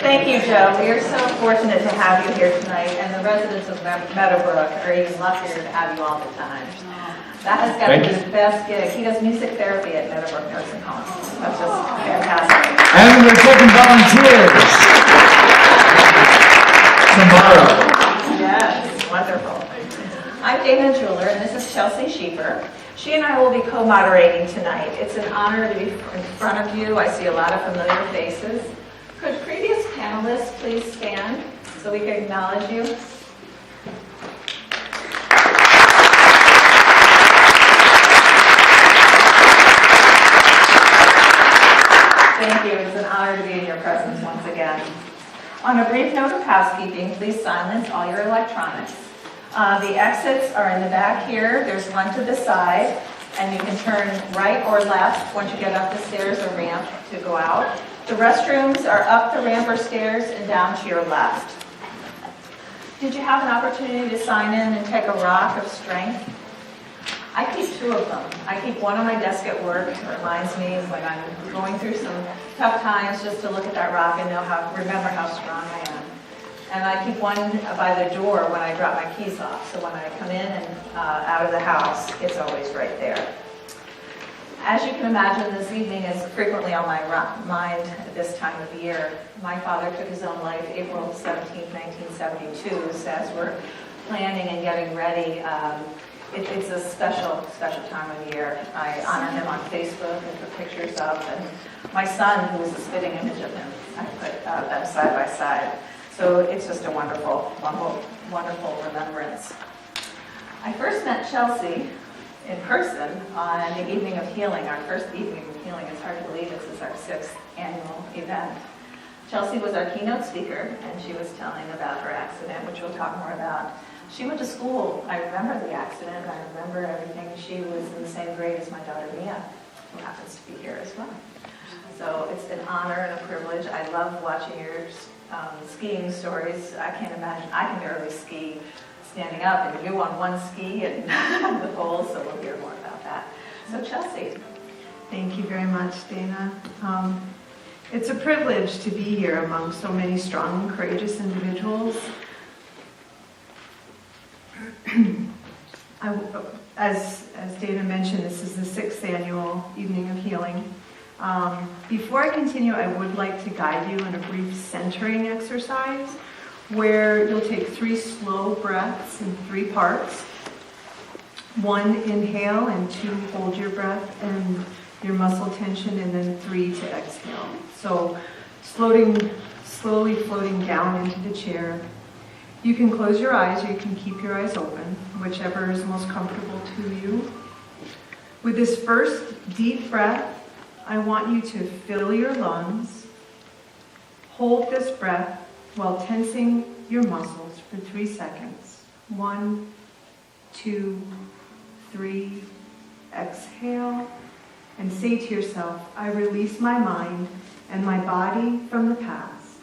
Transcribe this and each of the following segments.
Thank you, Joe. We are so fortunate to have you here tonight, and the residents of Meadowbrook are even luckier to have you all the time. That has got to be the best gig. He does music therapy at Meadowbrook Nursing Home. That's just fantastic. And we're taking volunteers tomorrow. Yes, wonderful. I'm Dana Jeweler, and this is Chelsea Schaefer. She and I will be co-moderating tonight. It's an honor to be in front of you. I see a lot of familiar faces. Could previous panelists please stand so we can acknowledge you? Thank you. It's an honor to be in your presence once again. On a brief note of housekeeping, please silence all your electronics. The exits are in the back here. There's one to the side, and you can turn right or left once you get up the stairs or ramp to go out. The restrooms are up the ramp or stairs and down to your left. Did you have an opportunity to sign in and take a rock of strength? I keep two of them. I keep one on my desk at work. It reminds me when I'm going through some tough times just to look at that rock and remember how strong I am. And I keep one by the door when I drop my keys off. So when I come in and out of the house, it's always right there. As you can imagine, this evening is frequently on my mind at this time of year. My father took his own life April 17, 1972. So as we're planning and getting ready, it's a special time of year. I honor him on Facebook and put pictures up. And my son, who is a spitting image of him, I put them side by side. So it's just a wonderful remembrance. I first met Chelsea in person on the Evening of Healing, our first Evening of Healing. It's hard to believe this is our 6th annual event. Chelsea was our keynote speaker, and she was telling about her accident, which we'll talk more about. She went to school. I remember the accident. I remember everything. She was in the same grade as my daughter, Mia, who happens to be here as well. So it's an honor and a privilege. I love watching your skiing stories. I can't imagine. I can barely ski standing up, and you on one ski and the pole, so we'll hear more about that. So Chelsea. Thank you very much, Dana. It's a privilege to be here among so many strong and courageous individuals. As Dana mentioned, this is the 6th annual Evening of Healing. Before I continue, I would like to guide you in a brief centering exercise where you'll take 3 slow breaths in 3 parts. 1 inhale and 2 hold your breath and your muscle tension, and then 3 to exhale. So slowly floating down into the chair. You can close your eyes or you can keep your eyes open, whichever is most comfortable to you. With this first deep breath, I want you to fill your lungs. Hold this breath while tensing your muscles for 3 seconds. 1, 2, 3. Exhale and say to yourself, I release my mind and my body from the past.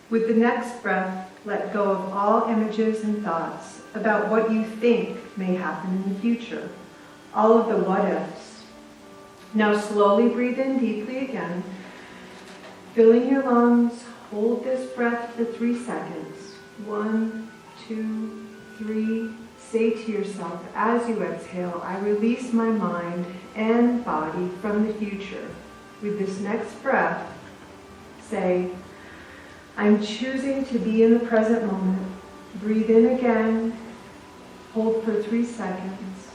With the next breath, let go of all images and thoughts about what you think may happen in the future, all of the what-ifs. Now slowly breathe in deeply again, filling your lungs. Hold this breath for 3 seconds. 1, 2, 3. Say to yourself as you exhale, I release my mind and body from the future. With this next breath, say, I'm choosing to be in the present moment. Breathe in again. Hold for 3 seconds.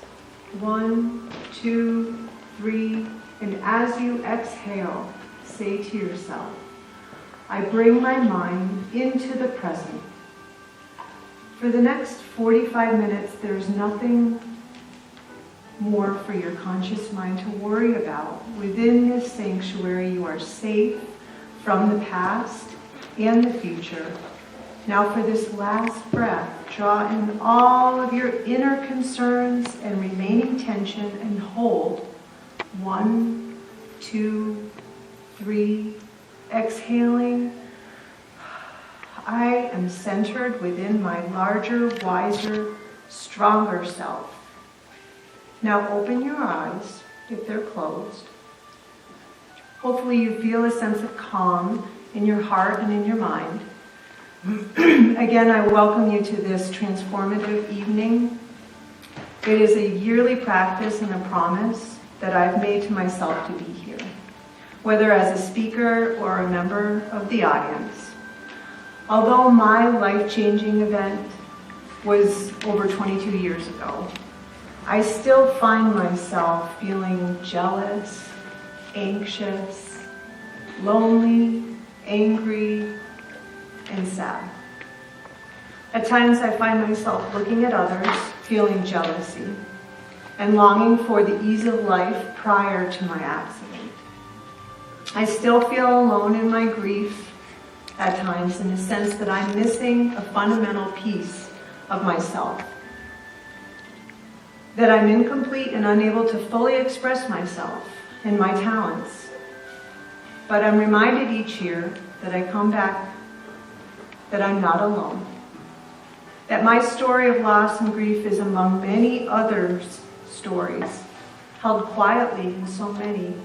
1, 2, 3. And as you exhale, say to yourself, I bring my mind into the present. For the next 45 minutes, there's nothing more for your conscious mind to worry about. Within this sanctuary, you are safe from the past and the future. Now for this last breath, draw in all of your inner concerns and remaining tension and hold. 1, 2, 3. Exhaling. I am centered within my larger, wiser, stronger self. Now open your eyes if they're closed. Hopefully you feel a sense of calm in your heart and in your mind. Again, I welcome you to this transformative evening. It is a yearly practice and a promise that I've made to myself to be here, whether as a speaker or a member of the audience. Although my life-changing event was over 22 years ago, I still find myself feeling jealous, anxious, lonely, angry, and sad. At times I find myself looking at others, feeling jealousy, and longing for the ease of life prior to my accident. I still feel alone in my grief at times, in the sense that I'm missing a fundamental piece of myself, that I'm incomplete and unable to fully express myself and my talents. But I'm reminded each year that I come back that I'm not alone, that my story of loss and grief is among many others' stories held quietly in so many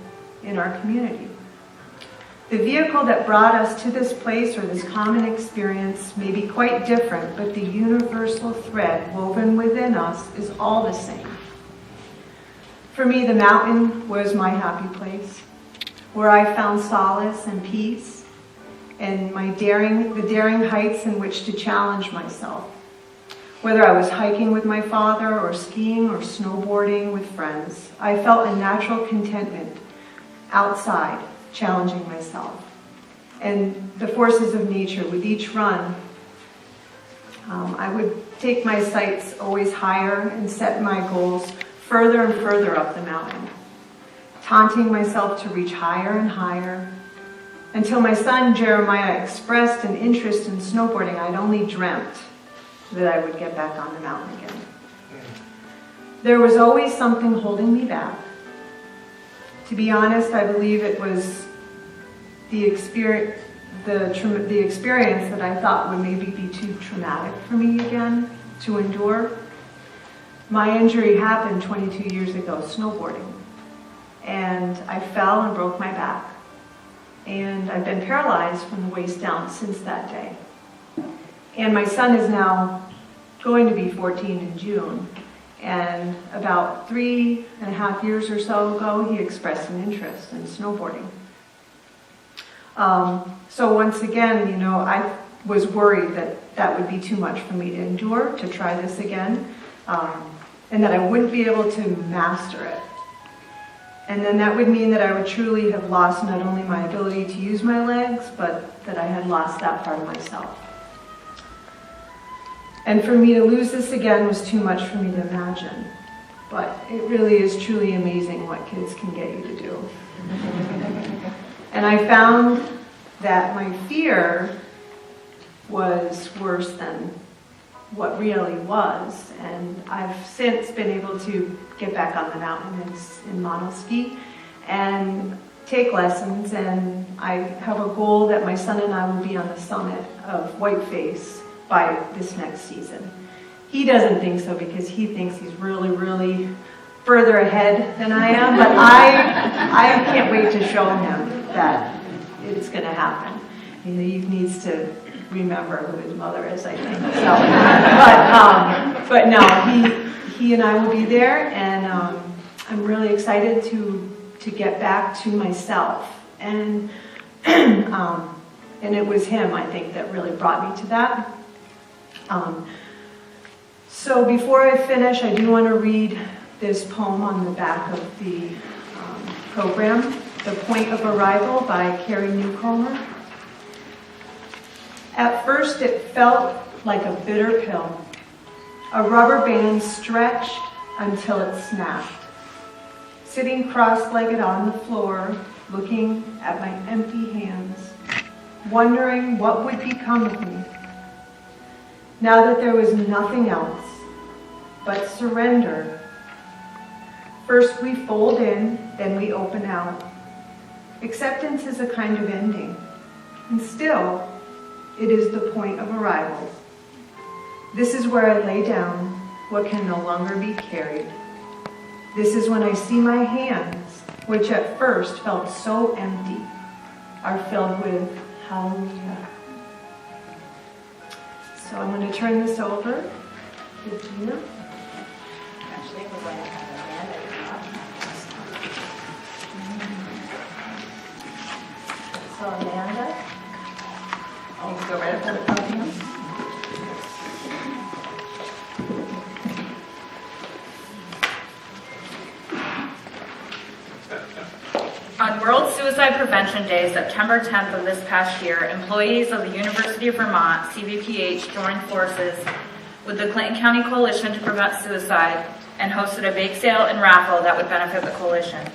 in our community. The vehicle that brought us to this place or this common experience may be quite different, but the universal thread woven within us is all the same. For me, the mountain was my happy place, where I found solace and peace, and the daring heights in which to challenge myself. Whether I was hiking with my father or skiing or snowboarding with friends, I felt a natural contentment outside, challenging myself. And the forces of nature, with each run, I would take my sights always higher and set my goals further and further up the mountain, taunting myself to reach higher and higher, until my son Jeremiah expressed an interest in snowboarding. I'd only dreamt that I would get back on the mountain again. There was always something holding me back. To be honest, I believe it was the experience that I thought would maybe be too traumatic for me again to endure. My injury happened 22 years ago, snowboarding, and I fell and broke my back. And I've been paralyzed from the waist down since that day. And my son is now going to be 14 in June. And about 3.5 years or so ago, he expressed an interest in snowboarding. So once again, I was worried that that would be too much for me to endure, to try this again, and that I wouldn't be able to master it. And then that would mean that I would truly have lost not only my ability to use my legs, but that I had lost that part of myself. And for me to lose this again was too much for me to imagine. But it really is truly amazing what kids can get you to do. And I found that my fear was worse than what really was. And I've since been able to get back on the mountain in monoski and take lessons. And I have a goal that my son and I will be on the summit of Whiteface by this next season. He doesn't think so because he thinks he's really, really further ahead than I am, but I can't wait to show him that it's going to happen. He needs to remember who his mother is, I think. So, but no, he and I will be there, and I'm really excited to get back to myself. And it was him, I think, that really brought me to that. So before I finish, I do want to read this poem on the back of the program, The Point of Arrival by Carrie Newcomer. At first it felt like a bitter pill, a rubber band stretched until it snapped. sitting cross-legged on the floor, looking at my empty hands, wondering what would become of me. Now that there was nothing else but surrender. First we fold in, then we open out. Acceptance is a kind of ending, and still, it is the point of arrival. This is where I lay down what can no longer be carried. This is when I see my hands, which at first felt so empty, are filled with hallelujah. So I'm going to turn this over to Gina. Actually, we're going to have Amanda come up. So Amanda, I'll go right up to the podium. On World Suicide Prevention Day, September 10th of this past year, employees of the University of Vermont, CVPH, joined forces with the Clinton County Coalition to Prevent Suicide and hosted a bake sale and raffle that would benefit the coalition.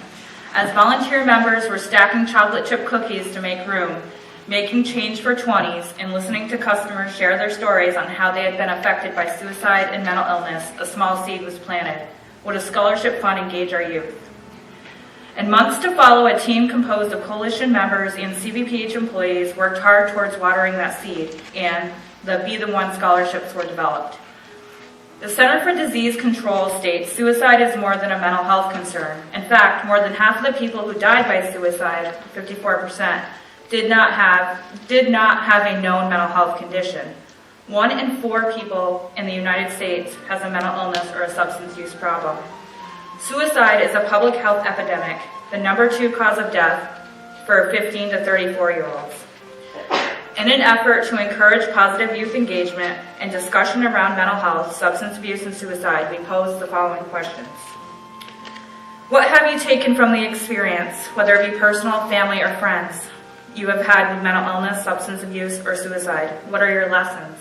As volunteer members were stacking chocolate chip cookies to make room, making change for 20s, and listening to customers share their stories on how they had been affected by suicide and mental illness, a small seed was planted. Would a scholarship fund engage our youth? In months to follow, a team composed of coalition members and CVPH employees worked hard towards watering that seed, and the Be the One scholarships were developed. The Center for Disease Control states suicide is more than a mental health concern. In fact, more than half of the people who died by suicide, 54%, did not have a known mental health condition. 1 in 4 people in the United States has a mental illness or a substance use problem. Suicide is a public health epidemic, the #2 cause of death for 15 to 34-year-olds. In an effort to encourage positive youth engagement and discussion around mental health, substance abuse, and suicide, we pose the following questions. What have you taken from the experience, whether it be personal, family, or friends, you have had with mental illness, substance abuse, or suicide? What are your lessons?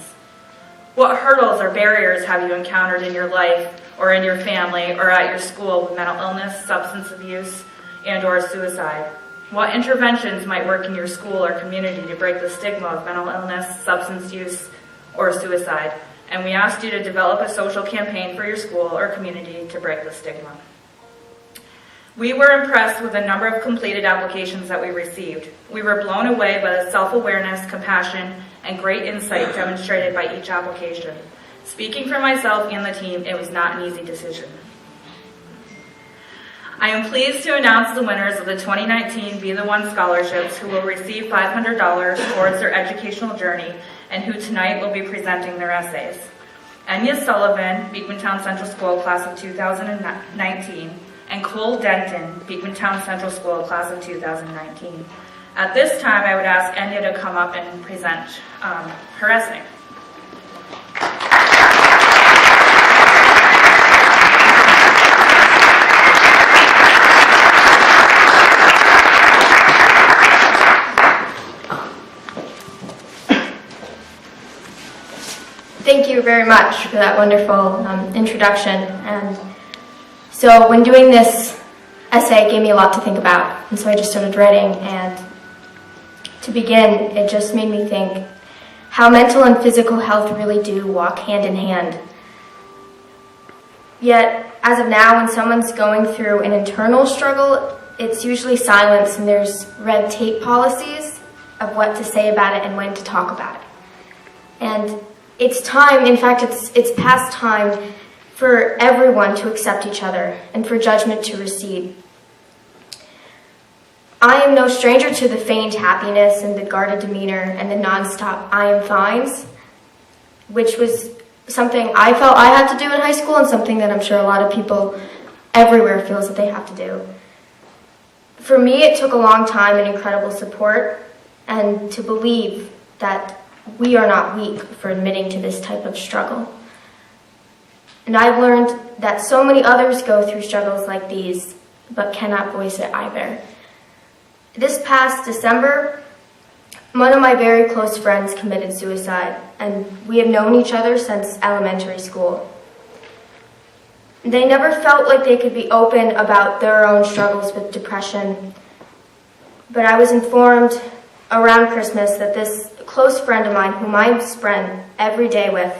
What hurdles or barriers have you encountered in your life or in your family or at your school with mental illness, substance abuse, and/or suicide? What interventions might work in your school or community to break the stigma of mental illness, substance use, or suicide? And we asked you to develop a social campaign for your school or community to break the stigma. We were impressed with the number of completed applications that we received. We were blown away by the self-awareness, compassion, and great insight demonstrated by each application. Speaking for myself and the team, it was not an easy decision. I am pleased to announce the winners of the 2019 Be the One scholarships, who will receive $500 towards their educational journey and who tonight will be presenting their essays. Enya Sullivan, Beekmantown Central School, class of 2019, and Cole Denton, Beekmantown Central School, class of 2019. At this time, I would ask Enya to come up and present her essay. Thank you very much for that wonderful introduction. And so when doing this essay, it gave me a lot to think about. And so I just started writing, and to begin, it just made me think how mental and physical health really do walk hand in hand. Yet, as of now, when someone's going through an internal struggle, it's usually silence, and there's red tape policies of what to say about it and when to talk about it. And it's time, in fact, it's past time for everyone to accept each other and for judgment to recede. I am no stranger to the feigned happiness and the guarded demeanor and the nonstop I am fines, which was something I felt I had to do in high school and something that I'm sure a lot of people everywhere feels that they have to do. For me, it took a long time and incredible support, and to believe that we are not weak for admitting to this type of struggle. And I've learned that so many others go through struggles like these, but cannot voice it either. This past December, one of my very close friends committed suicide, and we have known each other since elementary school. They never felt like they could be open about their own struggles with depression. But I was informed around Christmas that this close friend of mine, whom I spent every day with,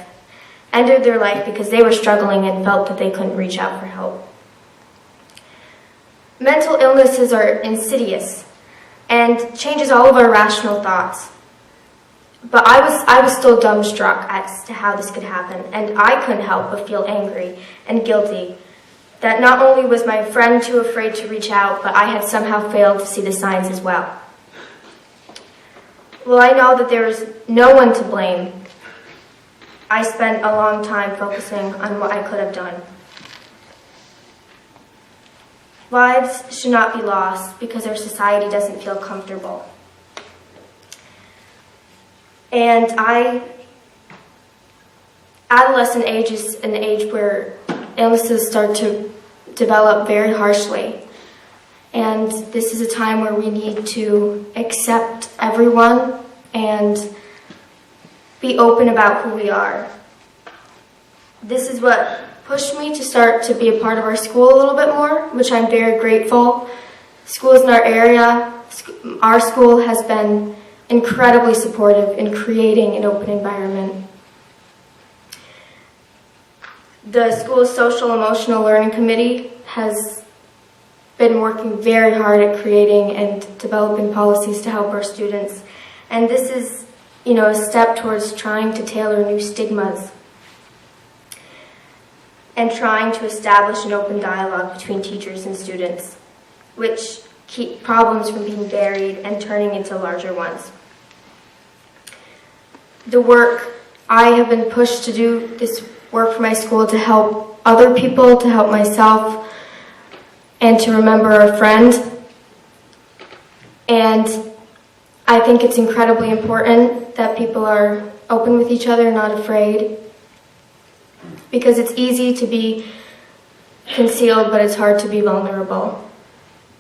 ended their life because they were struggling and felt that they couldn't reach out for help. Mental illnesses are insidious and changes all of our rational thoughts. But I was still dumbstruck as to how this could happen, and I couldn't help but feel angry and guilty that not only was my friend too afraid to reach out, but I had somehow failed to see the signs as well. Well, I know that there is no one to blame. I spent a long time focusing on what I could have done. Lives should not be lost because our society doesn't feel comfortable. And adolescent age is an age where illnesses start to develop very harshly. And this is a time where we need to accept everyone and be open about who we are. This is what pushed me to start to be a part of our school a little bit more, which I'm very grateful. Schools in our area, our school has been incredibly supportive in creating an open environment. The school's social emotional learning committee has been working very hard at creating and developing policies to help our students. And this is, a step towards trying to tailor new stigmas and trying to establish an open dialogue between teachers and students, which keep problems from being buried and turning into larger ones. The work, I have been pushed to do this work for my school to help other people, to help myself, and to remember our friend. And I think it's incredibly important that people are open with each other, not afraid. Because it's easy to be concealed, but it's hard to be vulnerable.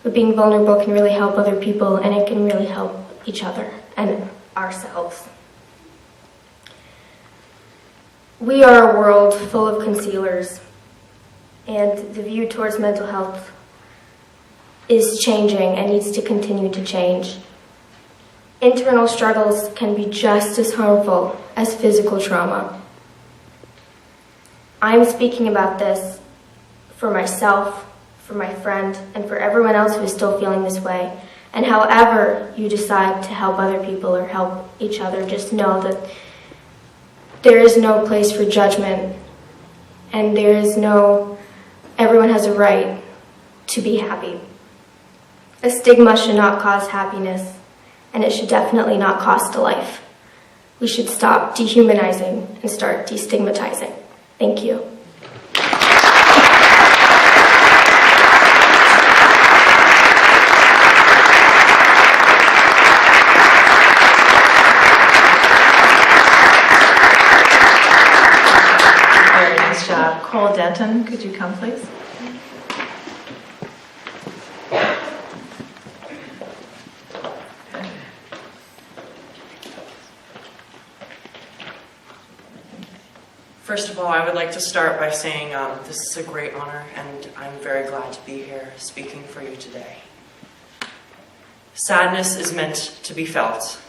But being vulnerable can really help other people, and it can really help each other and ourselves. We are a world full of concealers, and the view towards mental health is changing and needs to continue to change. Internal struggles can be just as harmful as physical trauma. I'm speaking about this for myself, for my friend, and for everyone else who is still feeling this way. And however you decide to help other people or help each other, just know that there is no place for judgment, and everyone has a right to be happy. A stigma should not cause happiness, and it should definitely not cost a life. We should stop dehumanizing and start destigmatizing. Thank you. Very nice job. Cole Denton, could you come, please? First of all, I would like to start by saying this is a great honor, and I'm very glad to be here speaking for you today. Sadness is meant to be felt.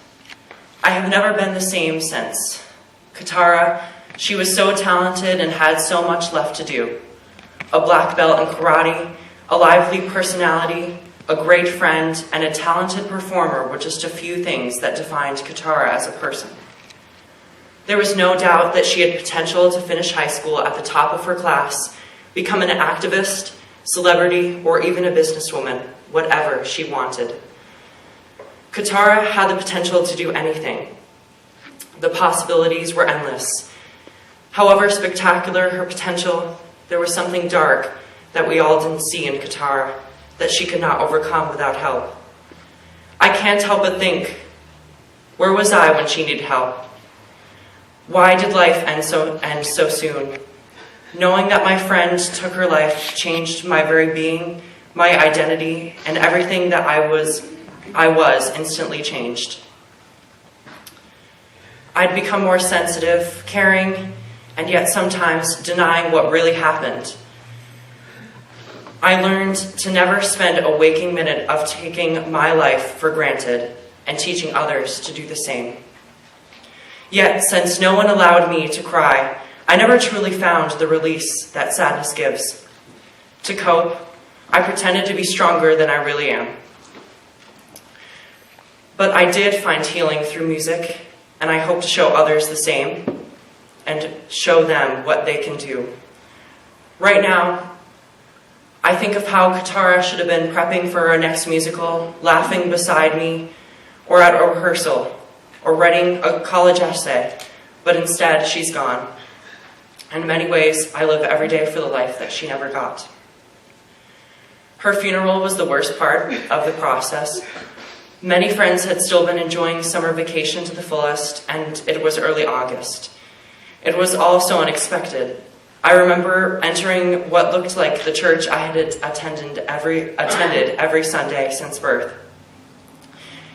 I have never been the same since. Katara, she was so talented and had so much left to do. A black belt in karate, a lively personality, a great friend, and a talented performer were just a few things that defined Katara as a person. There was no doubt that she had potential to finish high school at the top of her class, become an activist, celebrity, or even a businesswoman, whatever she wanted. Katara had the potential to do anything. The possibilities were endless. However spectacular her potential, there was something dark that we all didn't see in Katara that she could not overcome without help. I can't help but think, where was I when she needed help? Why did life end so soon? Knowing that my friend took her life changed my very being, my identity, and everything that I was instantly changed. I'd become more sensitive, caring, and yet sometimes denying what really happened. I learned to never spend a waking minute of taking my life for granted and teaching others to do the same. Yet, since no one allowed me to cry, I never truly found the release that sadness gives. To cope, I pretended to be stronger than I really am. But I did find healing through music, and I hope to show others the same and show them what they can do. Right now, I think of how Katara should have been prepping for our next musical, laughing beside me, or at a rehearsal, or writing a college essay, but instead she's gone. In many ways, I live every day for the life that she never got. Her funeral was the worst part of the process. Many friends had still been enjoying summer vacation to the fullest, and it was early August. It was all so unexpected. I remember entering what looked like the church I had attended every Sunday since birth.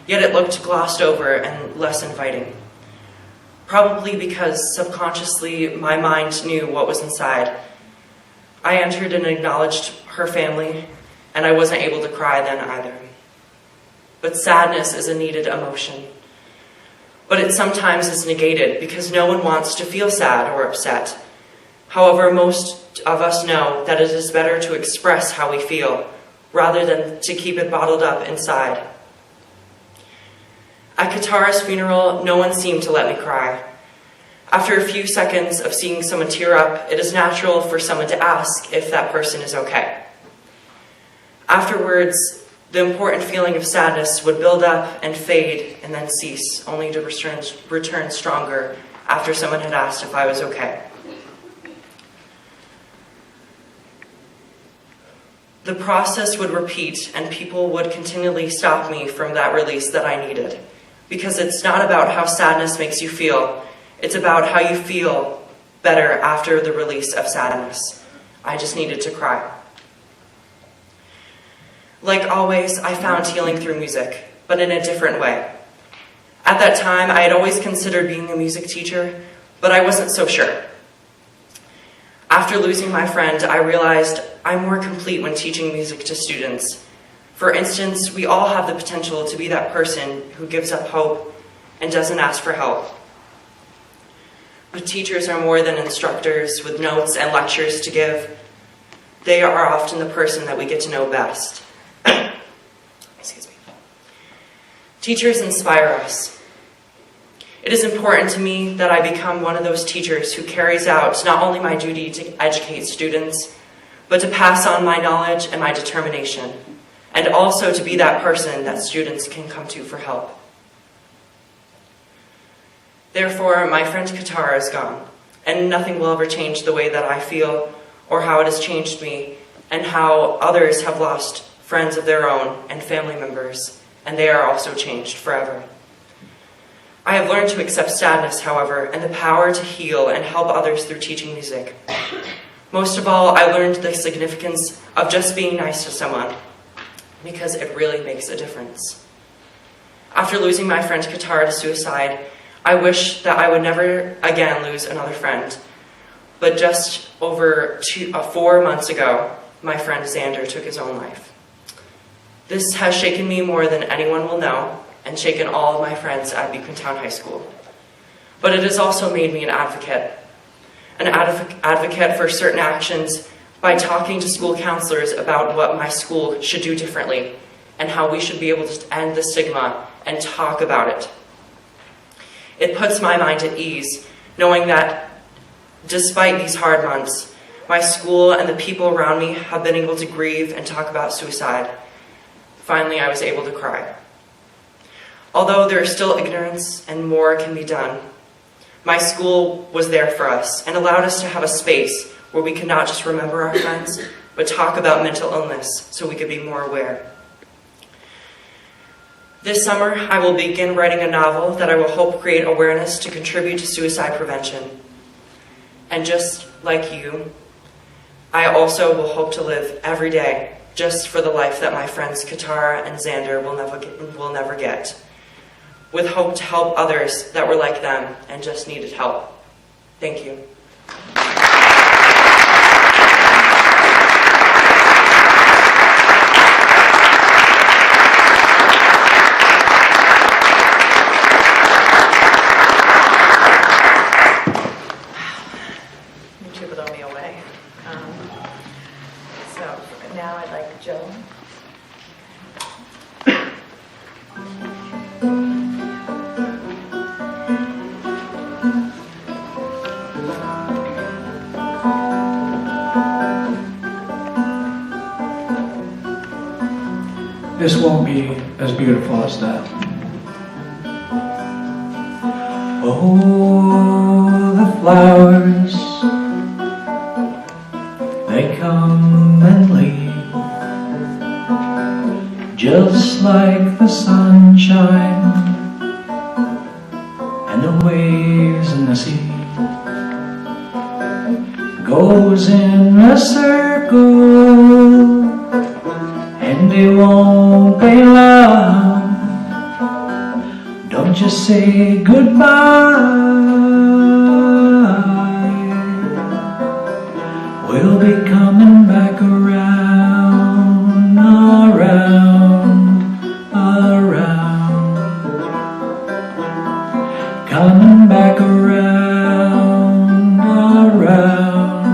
Yet it looked glossed over and less inviting. Probably because subconsciously my mind knew what was inside. I entered and acknowledged her family, and I wasn't able to cry then either. But sadness is a needed emotion. But it sometimes is negated because no one wants to feel sad or upset. However, most of us know that it is better to express how we feel rather than to keep it bottled up inside. At Katara's funeral, no one seemed to let me cry. After a few seconds of seeing someone tear up, it is natural for someone to ask if that person is okay. Afterwards, the important feeling of sadness would build up and fade and then cease, only to return stronger after someone had asked if I was okay. The process would repeat, and people would continually stop me from that release that I needed. Because it's not about how sadness makes you feel, it's about how you feel better after the release of sadness. I just needed to cry. Like always, I found healing through music, but in a different way. At that time, I had always considered being a music teacher, but I wasn't so sure. After losing my friend, I realized I'm more complete when teaching music to students. For instance, we all have the potential to be that person who gives up hope and doesn't ask for help. But teachers are more than instructors with notes and lectures to give. They are often the person that we get to know best. Excuse me. Teachers inspire us. It is important to me that I become one of those teachers who carries out not only my duty to educate students, but to pass on my knowledge and my determination, and also to be that person that students can come to for help. Therefore, my friend Katara is gone, and nothing will ever change the way that I feel or how it has changed me, and how others have lost friends of their own and family members, and they are also changed forever. I have learned to accept sadness, however, and the power to heal and help others through teaching music. Most of all, I learned the significance of just being nice to someone, because it really makes a difference. After losing my friend Katara to suicide, I wish that I would never again lose another friend. But just over 4 months ago, my friend Xander took his own life. This has shaken me more than anyone will know, and shaken all of my friends at Beacontown High School. But it has also made me an advocate for certain actions by talking to school counselors about what my school should do differently and how we should be able to end the stigma and talk about it. It puts my mind at ease knowing that despite these hard months, my school and the people around me have been able to grieve and talk about suicide. Finally, I was able to cry. Although there is still ignorance and more can be done, my school was there for us and allowed us to have a space where we could not just remember our friends, but talk about mental illness so we could be more aware. This summer, I will begin writing a novel that I will hope create awareness to contribute to suicide prevention. And just like you, I also will hope to live every day just for the life that my friends Katara and Xander will never get, with hope to help others that were like them and just needed help. Thank you. this won't be as beautiful as that. Oh, the flowers, they come and leave, just like the sunshine and the waves in the sea. Goes in a circle and it won't be long. Don't just say goodbye. We'll be coming back around, around, around. Coming back around, around,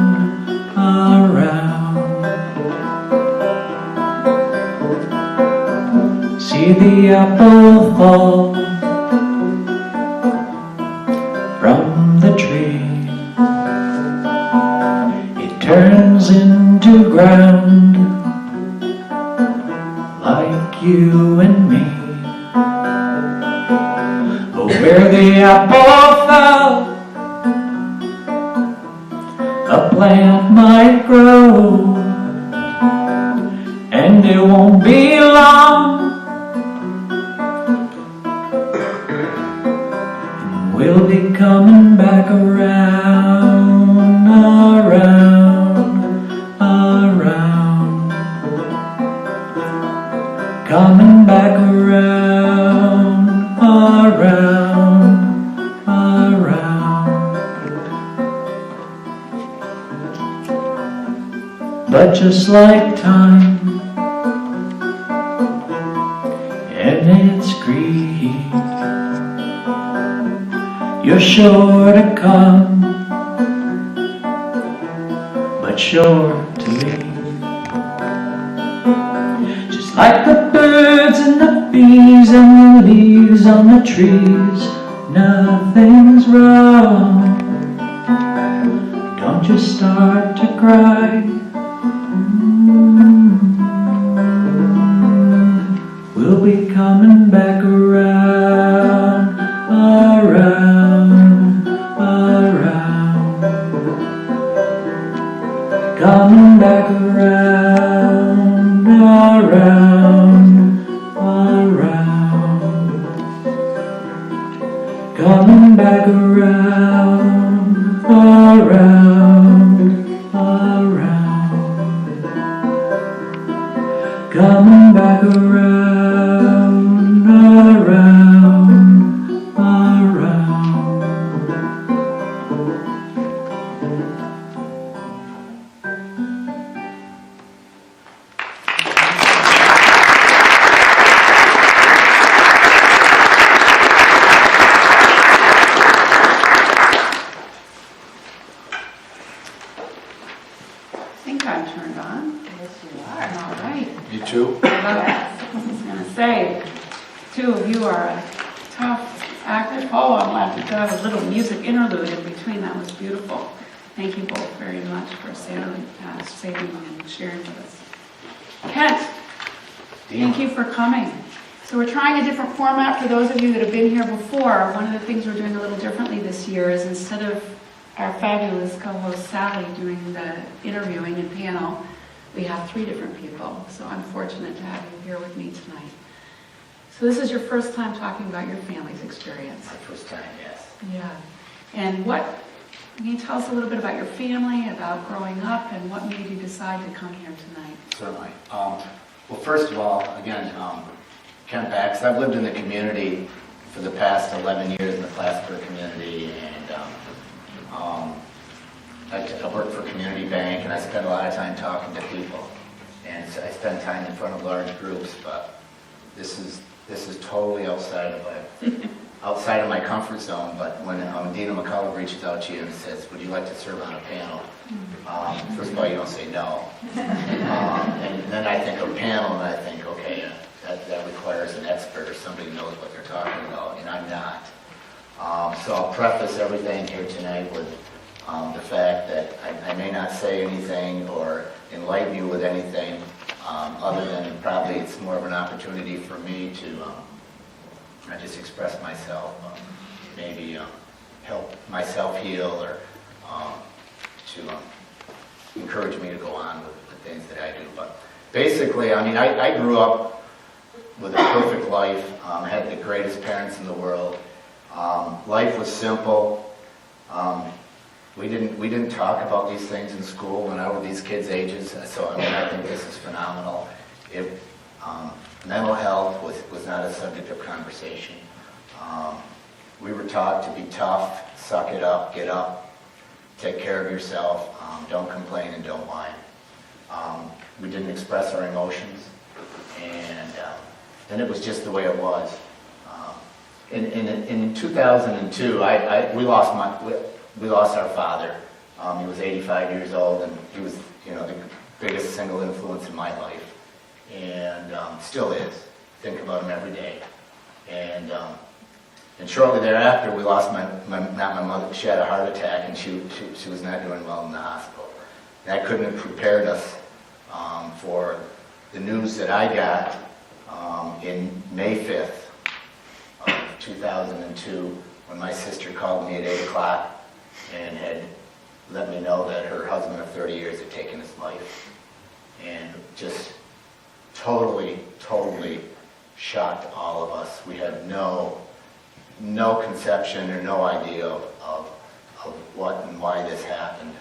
around. See the apple fall from the tree. It turns into ground like you and me. But where the apple fell, a plant might grow, and it won't be long. We'll be coming back around, around, around. Coming back around, around, around. But just like time and its greed, you're sure to come, but sure to leave. Just like the birds and the bees and the leaves on the trees, nothing's wrong. Don't just start to cry. We'll be coming back around, around, around. Coming back around, around, around. Coming back around, around, around. Coming back around, around, around. I think I'm turned on. Yes, you are. All right. You too? I was going to say, two of you are a tough actor. Oh, I'm glad to have a little music interlude in between. That was beautiful. Thank you both very much for saving and sharing with us. Kent, thank you for coming. So we're trying a different format for those of you that have been here before. One of the things we're doing a little differently this year is instead of our fabulous co-host Sally doing the interviewing and panel, we have 3 different people. So I'm fortunate to have you here with me tonight. So this is your first time talking about your family's experience. My first time, yes. Yeah. And can you tell us a little bit about your family, about growing up, and what made you decide to come here tonight? Certainly. Well, first of all, again, Ken Backus. I've lived in the community for the past 11 years in the Plattsburgh community, and I worked for Community Bank, and I spent a lot of time talking to people, and so I spend time in front of large groups. But this is totally outside of my comfort zone. But when Dina McCullough reaches out to you and says, "Would you like to serve on a panel?" First of all, you don't say no, and then I think of panel, and I think, okay, that requires an expert or somebody who knows what they're talking about, and I'm not. So I'll preface everything here tonight with the fact that I may not say anything or enlighten you with anything other than probably it's more of an opportunity for me to not just express myself, maybe help myself heal, or to encourage me to go on with the things that I do. But basically, I mean, I grew up with a perfect life. I had the greatest parents in the world. Life was simple. We didn't talk about these things in school when I was these kids' ages. So I mean, I think this is phenomenal. Mental health was not a subject of conversation. We were taught to be tough, suck it up, get up, take care of yourself, don't complain and don't whine. We didn't express our emotions, and it was just the way it was. In 2002, we lost our father. He was 85 years old, and he was, the biggest single influence in my life, and still is. Think about him every day. And shortly thereafter, we lost not my mother. She had a heart attack, and she was not doing well in the hospital. That couldn't have prepared us for the news that I got in May 5th of 2002, when my sister called me at 8 o'clock and had let me know that her husband of 30 years had taken his life. And just totally shocked all of us. We had no conception or no idea of what and why this happened.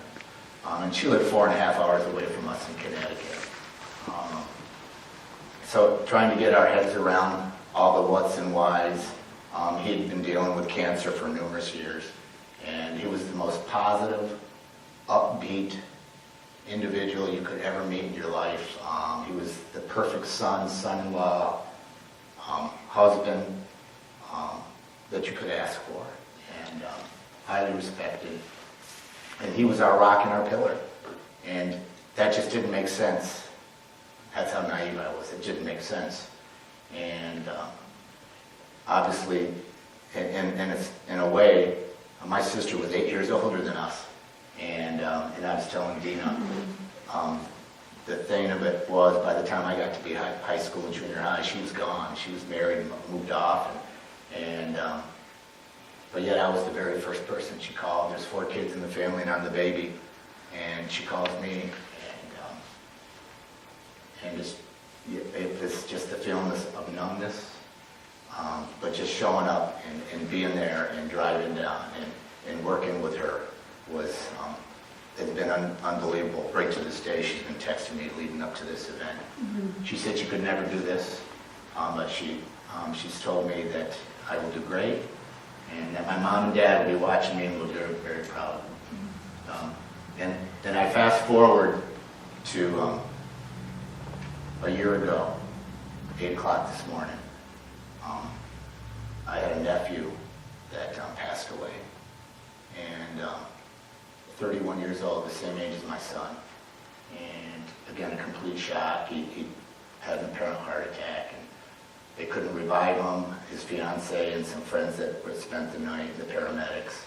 And she lived 4.5 hours away from us in Connecticut. So trying to get our heads around all the what's and whys. He'd been dealing with cancer for numerous years, and he was the most positive, upbeat individual you could ever meet in your life. He was the perfect son-in-law, husband that you could ask for, and highly respected. And he was our rock and our pillar, and that just didn't make sense. That's how naive I was. It didn't make sense. And obviously, and it's, in a way, my sister was 8 years older than us. And I was telling Dina, the thing of it was, by the time I got to be high school and junior high, she was gone. She was married and moved off. But yet I was the very first person she called. There's 4 kids in the family and I'm the baby. And she calls me, and it's just the feeling of numbness. But just showing up and being there and driving down and working with her was, it's been unbelievable. Right to this day, she's been texting me leading up to this event. Mm-hmm. She said she could never do this, but she's told me that I will do great, and that my mom and dad will be watching me and will be very, very proud. And then I fast forward to a year ago, 8 o'clock this morning. I had a nephew that passed away, and 31 years old, the same age as my son. And again, a complete shock. He had an apparent heart attack, and they couldn't revive him. His fiance and some friends that were spent the night, the paramedics.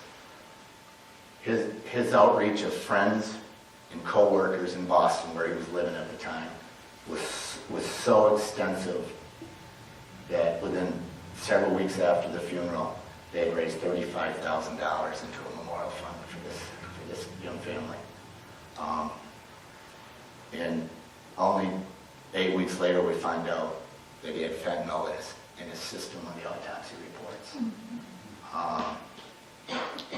His outreach of friends and co-workers in Boston, where he was living at the time, was so extensive that within several weeks after the funeral, they had raised $35,000 into a memorial fund for this young family. And only 8 weeks later, we find out that he had fentanyl in his system on the autopsy reports.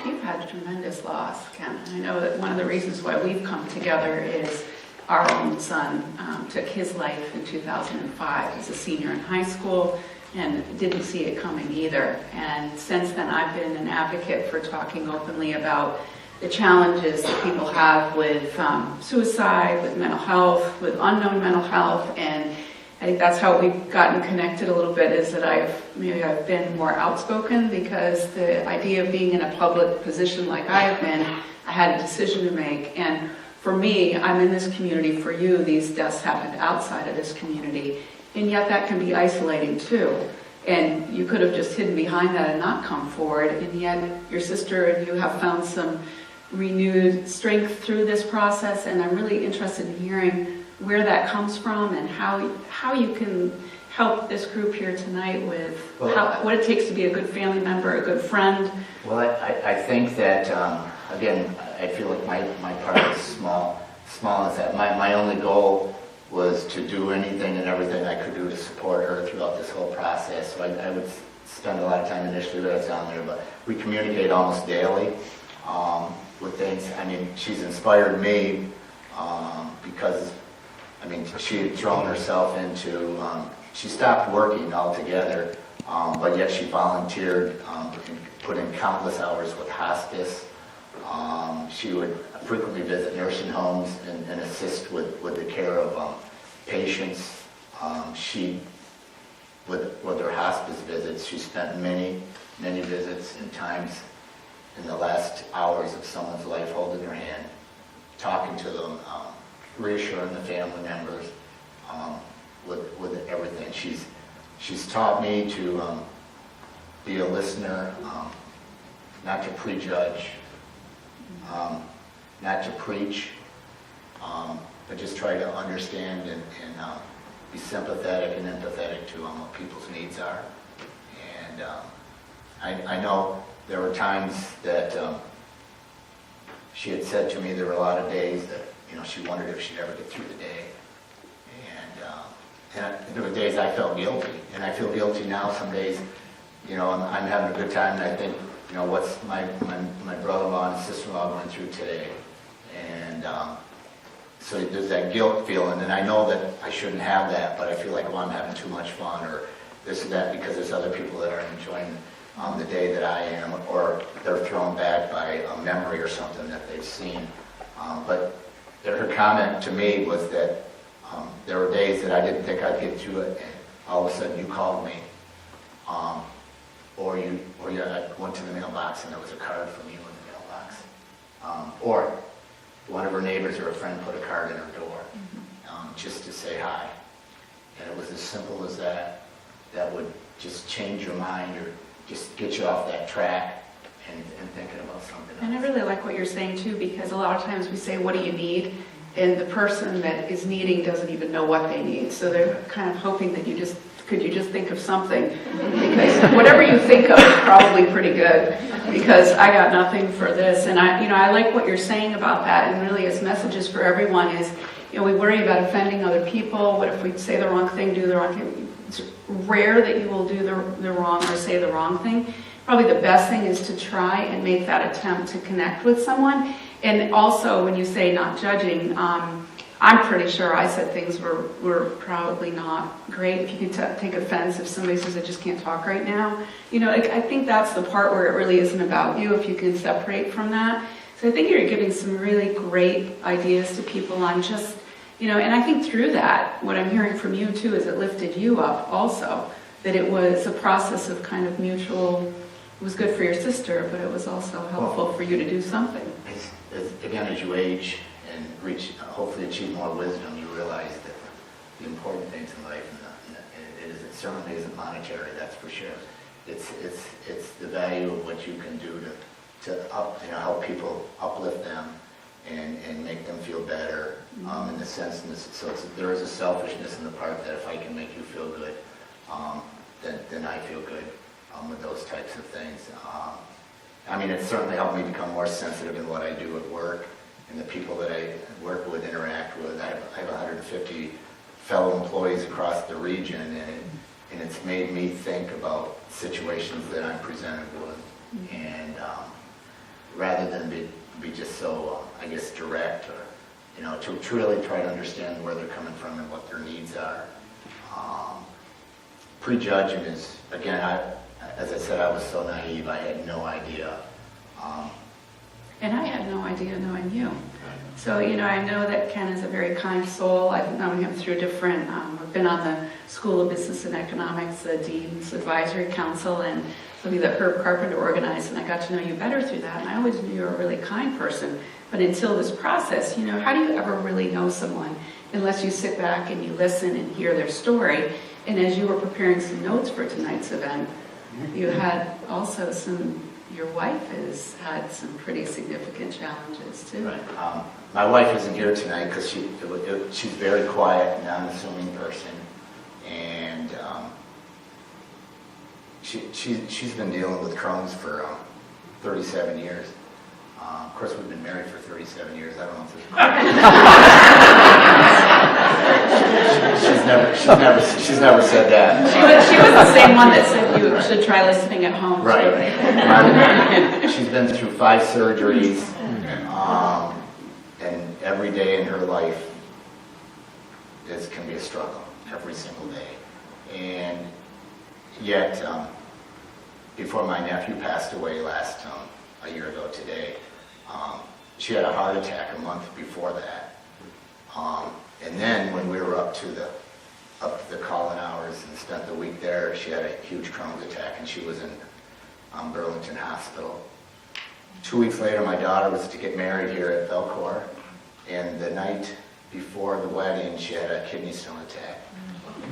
You've had tremendous loss, Ken. I know that one of the reasons why we've come together is our own son took his life in 2005 as a senior in high school and didn't see it coming either. And since then, I've been an advocate for talking openly about the challenges that people have with suicide, with mental health, with unknown mental health, and I think that's how we've gotten connected a little bit, is that I've been more outspoken, because the idea of being in a public position like I have been, I had a decision to make. And for me, I'm in this community. For you, these deaths happened outside of this community. And yet that can be isolating too. And you could have just hidden behind that and not come forward. And yet your sister and you have found some renewed strength through this process. And I'm really interested in hearing where that comes from and how you can help this group here tonight with what it takes to be a good family member, a good friend. Well, I think that, again, I feel like my part is small as that. My only goal was to do anything and everything I could do to support her throughout this whole process. So I would spend a lot of time initially that's down there, but we communicate almost daily with things. I mean, she's inspired me because, I mean, she had thrown herself into, she stopped working altogether, but yet she volunteered, put in countless hours with hospice. She would frequently visit nursing homes and assist with the care of patients. With her hospice visits, she spent many visits and times in the last hours of someone's life holding their hand, talking to them, reassuring the family members with everything. She's taught me to be a listener, not to prejudge, not to preach, but just try to understand and be sympathetic and empathetic to what people's needs are. And I know there were times that she had said to me there were a lot of days that, you know, she wondered if she'd ever get through the day. And there were days I felt guilty, and I feel guilty now some days. You know, I'm having a good time, and I think, you know, what's my brother-in-law and sister-in-law going through today. And so there's that guilt feeling, and I know that I shouldn't have that, but I feel like, well, I'm having too much fun, or this and that, because there's other people that are enjoying the day that I am, or they're thrown back by a memory or something that they've seen. But her comment to me was that there were days that I didn't think I'd get through it, and all of a sudden you called me, or I went to the mailbox and there was a card from you in the mailbox, or one of her neighbors or a friend put a card in her door, just to say hi. And it was as simple as that. That would just change your mind or just get you off that track and thinking about something else. And I really like what you're saying too, because a lot of times we say, what do you need? And the person that is needing doesn't even know what they need. So they're kind of hoping that could you just think of something? Because whatever you think of is probably pretty good, because I got nothing for this. And I like what you're saying about that, and really as messages for everyone is, you know, we worry about offending other people. What if we say the wrong thing, do the wrong thing? It's rare that you will do the wrong or say the wrong thing. Probably the best thing is to try and make that attempt to connect with someone. And also, when you say not judging, I'm pretty sure I said things were probably not great. If you can take offense if somebody says, I just can't talk right now. You know, I think that's the part where it really isn't about you, if you can separate from that. So I think you're giving some really great ideas to people on just, you know, and I think through that, what I'm hearing from you too is it lifted you up also, that it was a process of kind of mutual, it was good for your sister, but it was also helpful for you to do something. Again, as you age and reach, hopefully achieve more wisdom, you realize that the important things in life, and it certainly isn't monetary, that's for sure. It's the value of what you can do to help people, uplift them, and make them feel better. In the sense, so there is a selfishness in the part that if I can make you feel good, then I feel good with those types of things. I mean, it certainly helped me become more sensitive in what I do at work and the people that I work with, interact with. I have 150 fellow employees across the region, and it's made me think about situations that I'm presented with, and rather than be just so, I guess, direct, or, you know, to truly try to understand where they're coming from and what their needs are. Prejudging is, again, as I said, I was so naive, I had no idea. And I had no idea knowing you. So, you know, I know that Ken is a very kind soul. I've known him through different, I've been on the School of Business and Economics, the Dean's Advisory Council, and something that Herb Carpenter organized, and I got to know you better through that. And I always knew you were a really kind person. But until this process, you know, how do you ever really know someone unless you sit back and you listen and hear their story? And as you were preparing some notes for tonight's event, you had also some your wife has had some pretty significant challenges too. Right. My wife isn't here tonight because she's a very quiet and unassuming person, and she's been dealing with Crohn's for 37 years. Of course, we've been married for 37 years. I don't know if she's never said that. She was the same one that said you should try listening at home. Right. She's been through 5 surgeries, and every day in her life can be a struggle, every single day. And yet, before my nephew passed away a year ago today, she had a heart attack a month before that. And then when we were up to the call-in hours and spent the week there, she had a huge Crohn's attack, and she was in Burlington Hospital. 2 weeks later, my daughter was to get married here at Belcourt, and the night before the wedding, she had a kidney stone attack.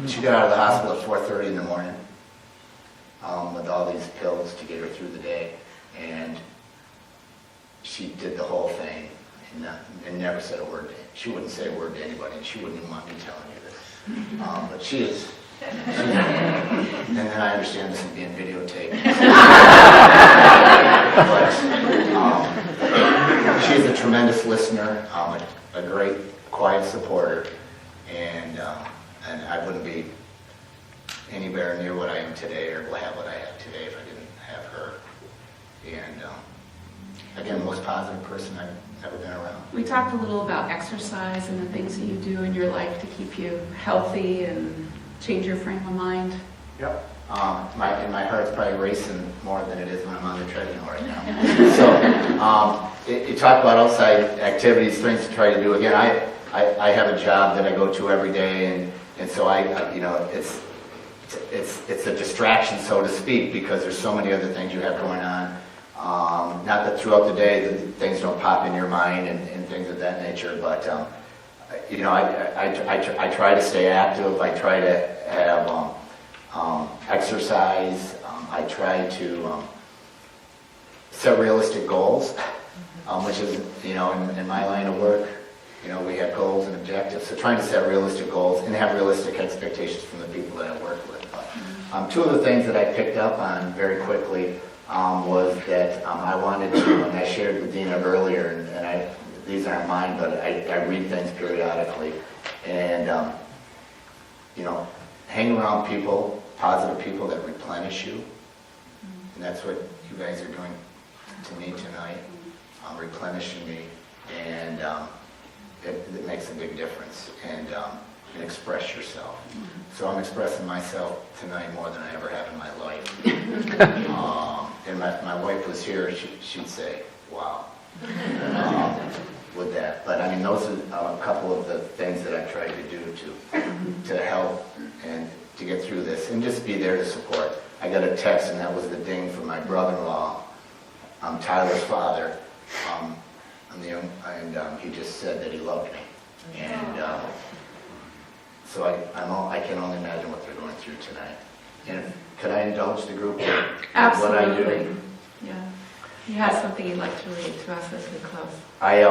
She got out of the hospital at 4:30 in the morning with all these pills to get her through the day, and she did the whole thing and never said a word. She wouldn't say a word to anybody, and she wouldn't even want me telling you this. But she is. And then I understand this is being videotaped. But she's a tremendous listener, a great, quiet supporter, and I wouldn't be anywhere near what I am today or have what I have today if I didn't have her. And again, the most positive person I've ever been around. We talked a little about exercise and the things that you do in your life to keep you healthy and change your frame of mind. Yep. My heart's probably racing more than it is when I'm on the treadmill right now. So, you talk about outside activities, things to try to do. Again, I have a job that I go to every day, and so it's a distraction, so to speak, because there's so many other things you have going on. Not that throughout the day things don't pop in your mind and things of that nature, but I try to stay active. I try to have exercise. I try to set realistic goals, which is in my line of work, we have goals and objectives. So trying to set realistic goals and have realistic expectations from the people that I work with. But, 2 of the things that I picked up on very quickly was that I wanted to, and I shared with Dina earlier, and these aren't mine, but I read things periodically, and hang around people, positive people that replenish you, and that's what you guys are doing to me tonight, replenishing me, and it makes a big difference, and express yourself. So I'm expressing myself tonight more than I ever have in my life. And my wife was here, she'd say, wow, with that. But I mean, those are a couple of the things that I've tried to do to help and to get through this, and just be there to support. I got a text, and that was the ding from my brother-in-law, Tyler's father, and he just said that he loved me. And so I can only imagine what they're going through tonight. And could I indulge the group in what I do? Yeah. You have something you'd like to read to us as we close. I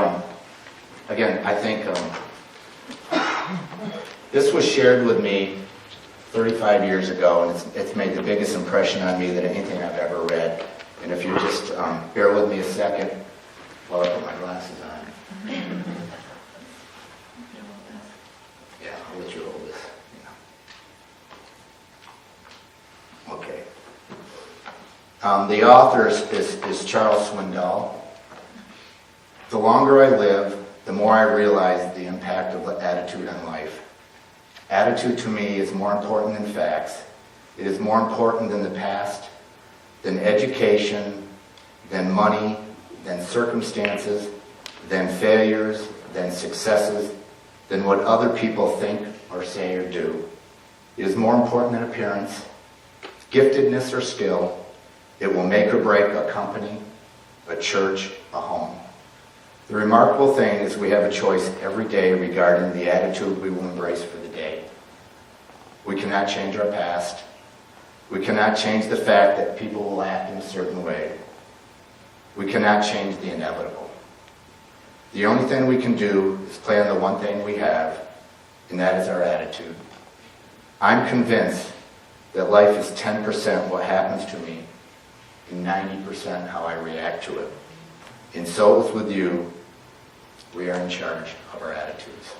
think this was shared with me 35 years ago, and it's made the biggest impression on me than anything I've ever read. And if you just bear with me a second while I put my glasses on. Yeah, I'll let you hold this. Okay. The author is Charles Swindoll. The longer I live, the more I realize the impact of attitude on life. Attitude to me is more important than facts. It is more important than the past, than education, than money, than circumstances, than failures, than successes, than what other people think or say or do. It is more important than appearance, giftedness, or skill. It will make or break a company, a church, a home. The remarkable thing is we have a choice every day regarding the attitude we will embrace for the day. We cannot change our past. We cannot change the fact that people will act in a certain way. We cannot change the inevitable. The only thing we can do is play on the one thing we have, and that is our attitude. I'm convinced that life is 10% what happens to me and 90% how I react to it. And so it's with you. We are in charge of our attitudes.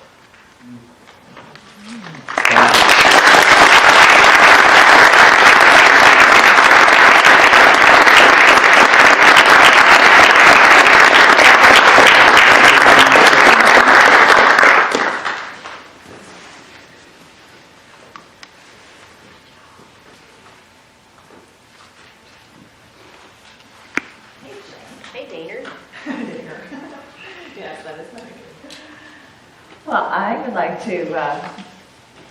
Yes, that is nice. Well, I would like to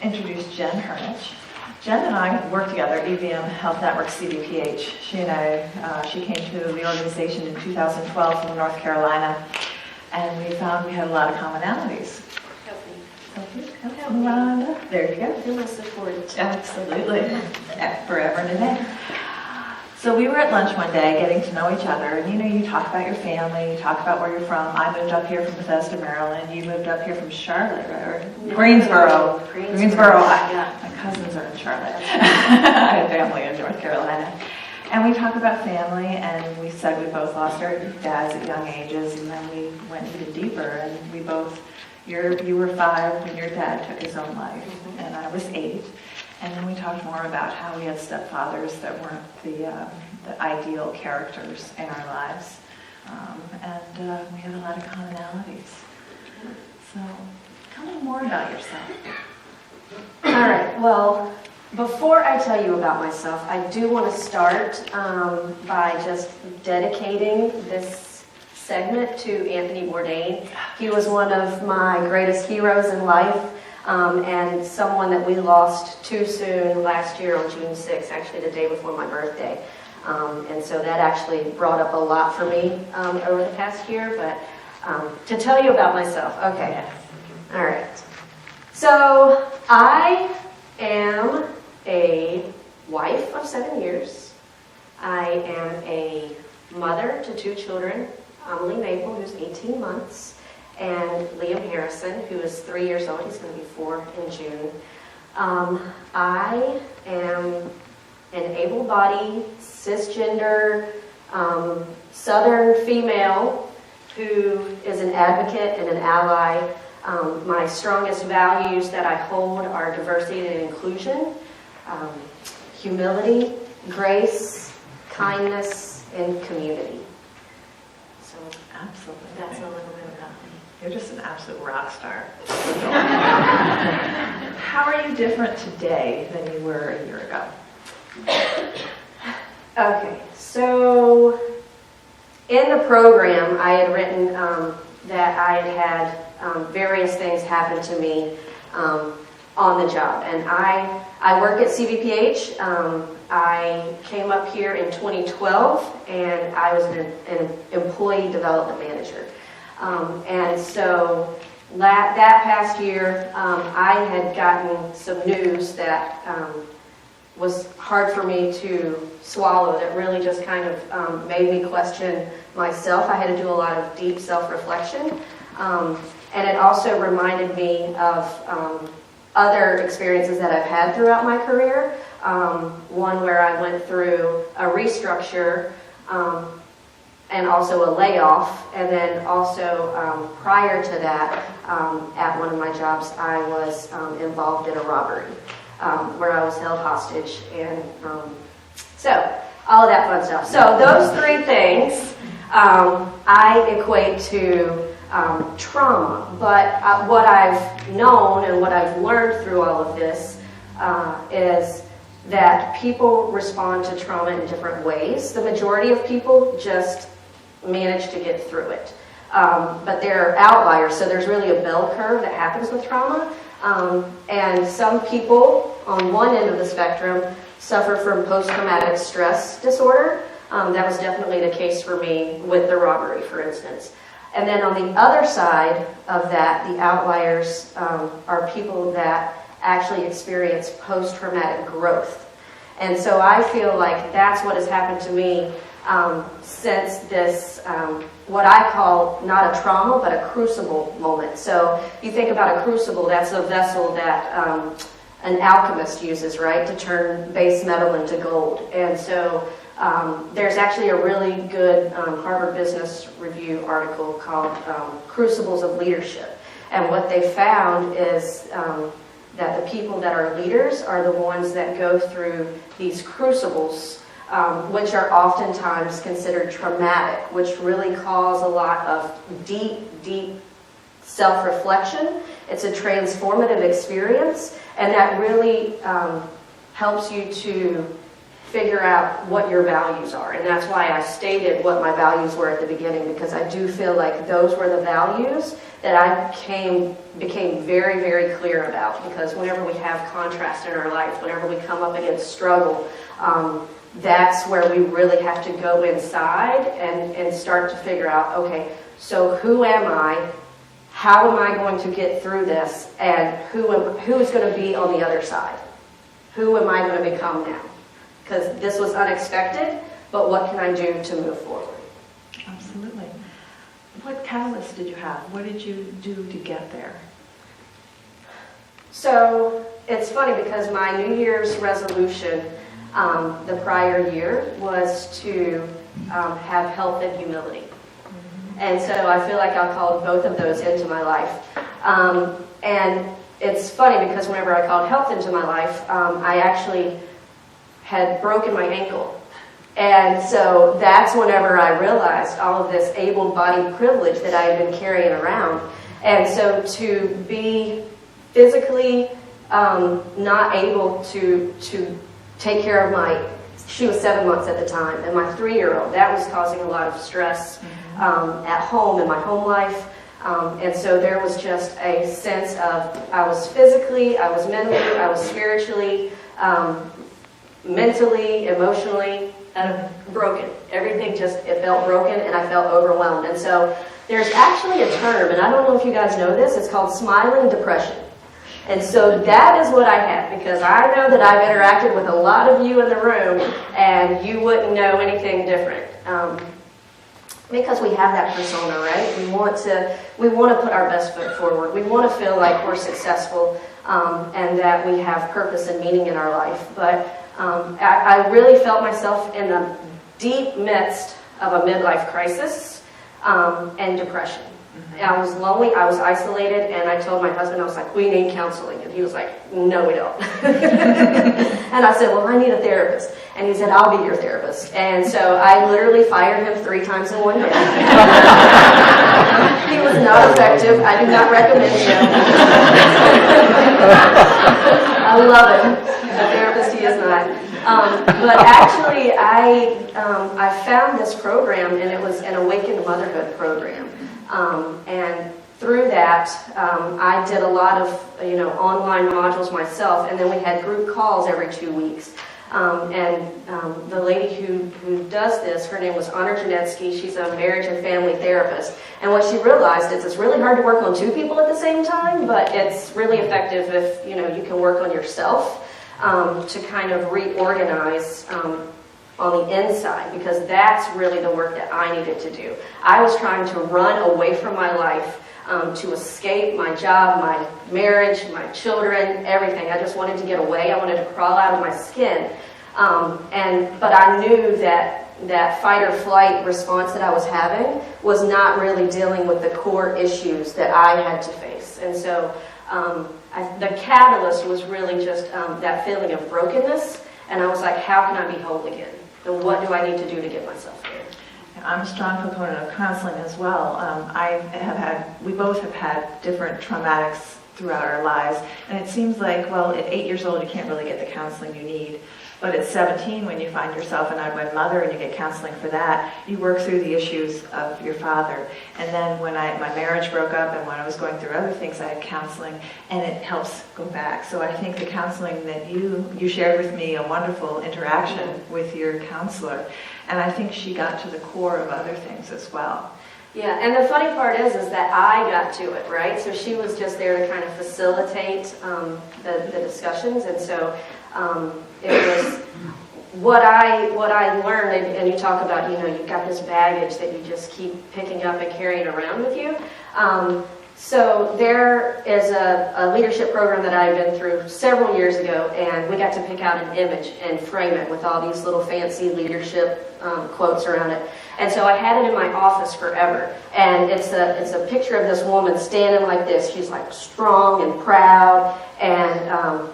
introduce Jen Hrnjic. Jen and I work together at EVM Health Network CDPH. She and I, she came to the organization in 2012 from North Carolina, and we found we had a lot of commonalities. Rhonda, there you go. Feel my support. Absolutely, forever and a day. So we were at lunch one day getting to know each other, and you talk about your family, you talk about where you're from. I moved up here from Bethesda, Maryland. You moved up here from Charlotte, right? Or Greensboro. Greensboro. Yeah. My cousins are in Charlotte. I have family in North Carolina. And we talk about family, and we said we both lost our dads at young ages, and then we went even deeper, and we both, you were 5 when your dad took his own life, and I was 8. And then we talked more about how we had stepfathers that weren't the ideal characters in our lives. And we had a lot of commonalities. So tell me more about yourself. All right, well, before I tell you about myself, I do want to start by just dedicating this segment to Anthony Bourdain. He was one of my greatest heroes in life. And someone that we lost too soon last year on June 6th, actually the day before my birthday. And so that actually brought up a lot for me over the past year. But to tell you about myself, okay. All right. So I am a wife of 7 years. I am a mother to 2 children, Emily Maple, who's 18 months, and Liam Harrison, who is 3 years old. He's going to be 4 in June. I am an able-bodied, cisgender, Southern female who is an advocate and an ally. My strongest values that I hold are diversity and inclusion, humility, grace, kindness, and community. So Absolutely. that's a little bit about me. You're just an absolute rock star. How are you different today than you were a year ago? Okay, so in the program, I had written that I had various things happen to me on the job. And I work at CVPH. I came up here in 2012, and I was an employee development manager. And so that past year, I had gotten some news that was hard for me to swallow, that really just kind of made me question myself. I had to do a lot of deep self-reflection. And it also reminded me of other experiences that I've had throughout my career. One where I went through a restructure and also a layoff. And then also prior to that, at one of my jobs, I was involved in a robbery where I was held hostage. And so all of that fun stuff. So those 3 things I equate to trauma. But what I've known and what I've learned through all of this is that people respond to trauma in different ways. The majority of people just manage to get through it. But there are outliers, so there's really a bell curve that happens with trauma. And some people on one end of the spectrum suffer from post-traumatic stress disorder. That was definitely the case for me with the robbery, for instance. And then on the other side of that, the outliers are people that actually experience post-traumatic growth. And so I feel like that's what has happened to me since this, what I call not a trauma, but a crucible moment. So you think about a crucible, that's a vessel that an alchemist uses, right, to turn base metal into gold. And so there's actually a really good Harvard Business Review article called Crucibles of Leadership. And what they found is that the people that are leaders are the ones that go through these crucibles, which are oftentimes considered traumatic, which really cause a lot of deep, deep self-reflection. It's a transformative experience, and that really helps you to figure out what your values are. And that's why I stated what my values were at the beginning, because I do feel like those were the values that I became very, very clear about. Because whenever we have contrast in our life, whenever we come up against struggle, that's where we really have to go inside and start to figure out, okay, so who am I? How am I going to get through this? And who is going to be on the other side? Who am I going to become now? Because this was unexpected, but what can I do to move forward? Absolutely. What catalyst did you have? What did you do to get there? So it's funny because my New Year's resolution the prior year was to have health and humility. And so I feel like I called both of those into my life. And it's funny because whenever I called health into my life, I actually had broken my ankle. And so that's whenever I realized all of this able-bodied privilege that I had been carrying around. And so to be physically not able to take care of she was 7 months at the time, and my 3-year-old, that was causing a lot of stress at home, in my home life. And so there was just a sense of, I was physically, I was mentally, I was spiritually, mentally, emotionally, broken. Everything it felt broken, and I felt overwhelmed. And so there's actually a term, and I don't know if you guys know this, it's called smiling depression. And so that is what I had, because I know that I've interacted with a lot of you in the room, and you wouldn't know anything different. Because we have that persona, right? We want to put our best foot forward. We want to feel like we're successful, and that we have purpose and meaning in our life. But I really felt myself in the deep midst of a midlife crisis and depression. I was lonely, I was isolated, and I told my husband, I was like, we need counseling. And he was like, no, we don't. And I said, well, I need a therapist. And he said, I'll be your therapist. And so I literally fired him 3 times in one day. He was not effective. I do not recommend him. I love him. The therapist he is not. But actually, I found this program, and it was an Awakened Motherhood program. And through that, I did a lot of online modules myself, and then we had group calls every 2 weeks. And the lady who does this, her name was Hrnjic. She's a marriage and family therapist. And what she realized is it's really hard to work on 2 people at the same time, but it's really effective if you can work on yourself to kind of reorganize on the inside, because that's really the work that I needed to do. I was trying to run away from my life, to escape my job, my marriage, my children, everything. I just wanted to get away. I wanted to crawl out of my skin. But I knew that fight or flight response that I was having was not really dealing with the core issues that I had to face. And so the catalyst was really just that feeling of brokenness. And I was like, how can I be whole again? And what do I need to do to get myself there? I'm a strong proponent of counseling as well. We both have had different traumatics throughout our lives, and it seems like, well, at 8 years old, you can't really get the counseling you need. But at 17, when you find yourself an unwed mother and you get counseling for that, you work through the issues of your father. And then when my marriage broke up and when I was going through other things, I had counseling, and it helps go back. So I think the counseling that you shared with me, a wonderful interaction with your counselor, and I think she got to the core of other things as well. Yeah, and the funny part is that I got to it, right? So she was just there to kind of facilitate the discussions, and so it was what I learned, and you talk about, you've got this baggage that you just keep picking up and carrying around with you. So there is a leadership program that I've been through several years ago, and we got to pick out an image and frame it with all these little fancy leadership quotes around it. And so I had it in my office forever. And it's a picture of this woman standing like this. She's like strong and proud, and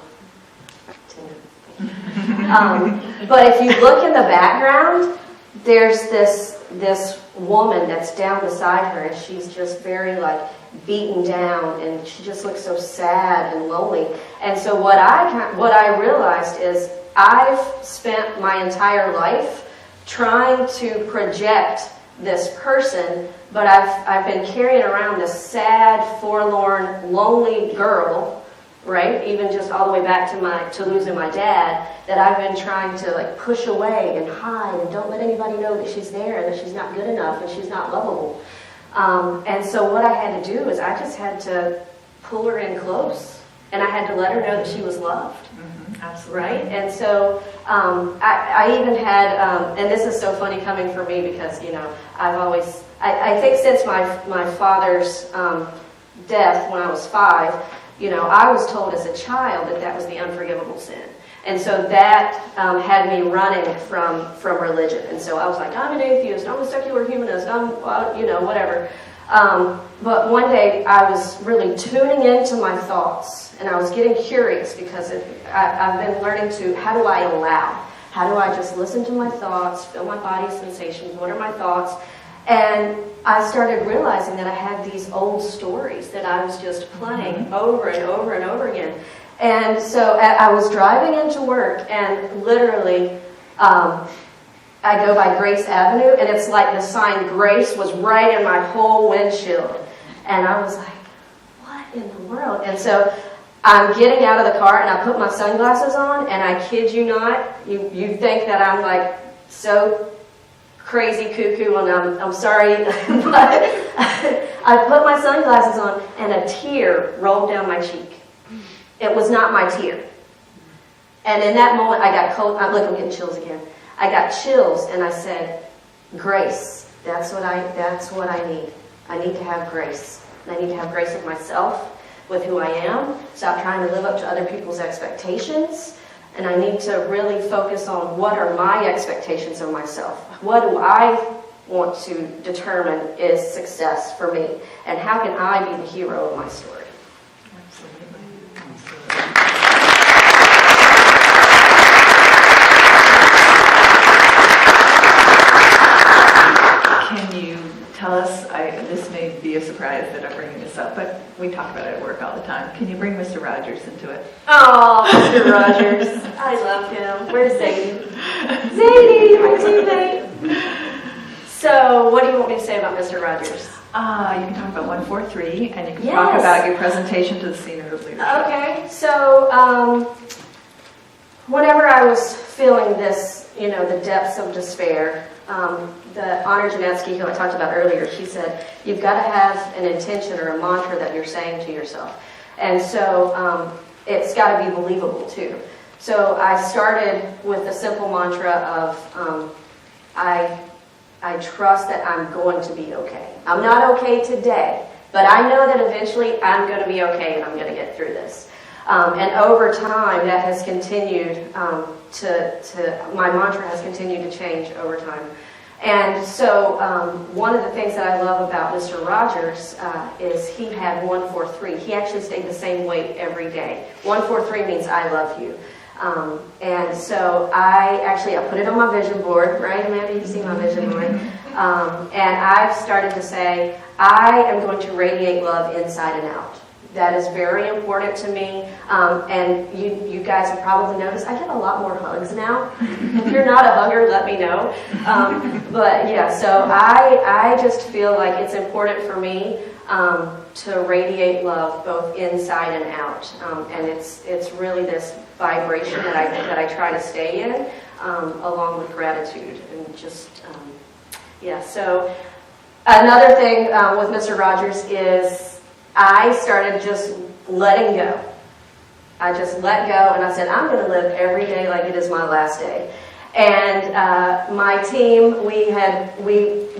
but if you look in the background, there's this woman that's down beside her, and she's just very like beaten down, and she just looks so sad and lonely. And so what I realized is I've spent my entire life trying to project this person, but I've been carrying around this sad, forlorn, lonely girl, right? Even just all the way back to losing my dad, that I've been trying to like push away and hide and don't let anybody know that she's there and that she's not good enough and she's not lovable. And so what I had to do is I just had to pull her in close, and I had to let her know that she was loved. Absolutely. Right? And so I even had, and this is so funny coming from me because, I've always, I think since my father's death when I was 5, I was told as a child that was the unforgivable sin. And so that had me running from religion. And so I was like, I'm an atheist, I'm a secular humanist, I'm, whatever. But one day I was really tuning into my thoughts, and I was getting curious because I've been learning how do I allow? How do I just listen to my thoughts, feel my body's sensations, what are my thoughts? And I started realizing that I had these old stories that I was just playing over and over and over again. And so I was driving into work, and literally I go by Grace Avenue, and it's like the sign Grace was right in my whole windshield. And I was like, what in the world? And so I'm getting out of the car, and I put my sunglasses on, and I kid you not, you think that I'm like so crazy cuckoo, and I'm sorry, but I put my sunglasses on, and a tear rolled down my cheek. It was not my tear. And in that moment, I got cold. Look, I'm getting chills again. I got chills, and I said, grace. That's what I need. I need to have grace. I need to have grace with myself, with who I am. Stop trying to live up to other people's expectations. And I need to really focus on what are my expectations of myself. What do I want to determine is success for me? And how can I be the hero of my story? Can you tell us, this may be a surprise that I'm bringing this up, but we talk about it at work all the time. Can you bring Mr. Rogers into it? Oh, Mr. Rogers. I love him. Where's Zadie? Zadie, my teammate. So, what do you want me to say about Mr. Rogers? You can talk about 143, and you can Yes. talk about your presentation to the Senior Group Leadership. Okay, so whenever I was feeling this, the depths of despair, the Honor Janetsky, who I talked about earlier, she said, you've got to have an intention or a mantra that you're saying to yourself. And so it's got to be believable too. So I started with the simple mantra of I trust that I'm going to be okay. I'm not okay today, but I know that eventually I'm going to be okay and I'm going to get through this. And over time, that has continued my mantra has continued to change over time. And so one of the things that I love about Mr. Rogers is he had 143. He actually stayed the same weight every day. 143 means I love you. And so I put it on my vision board, right, Amanda? You see my vision board. And I've started to say, I am going to radiate love inside and out. That is very important to me. And you guys have probably noticed, I get a lot more hugs now. If you're not a hugger, let me know. But yeah, so I just feel like it's important for me to radiate love both inside and out. And it's really this vibration that I try to stay in, along with gratitude. And just, so another thing with Mr. Rogers is I started just letting go. I just let go, and I said, I'm going to live every day like it is my last day. And my team,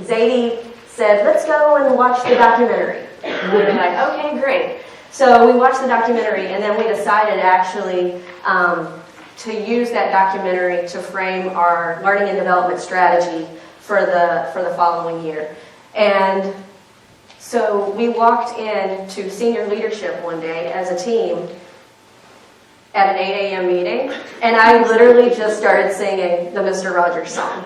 Zadie said, let's go and watch the documentary. And we were like, okay, great. So we watched the documentary, and then we decided actually to use that documentary to frame our learning and development strategy for the following year. And so we walked in to senior leadership one day as a team at an 8 a.m. meeting, and I literally just started singing the Mr. Rogers song.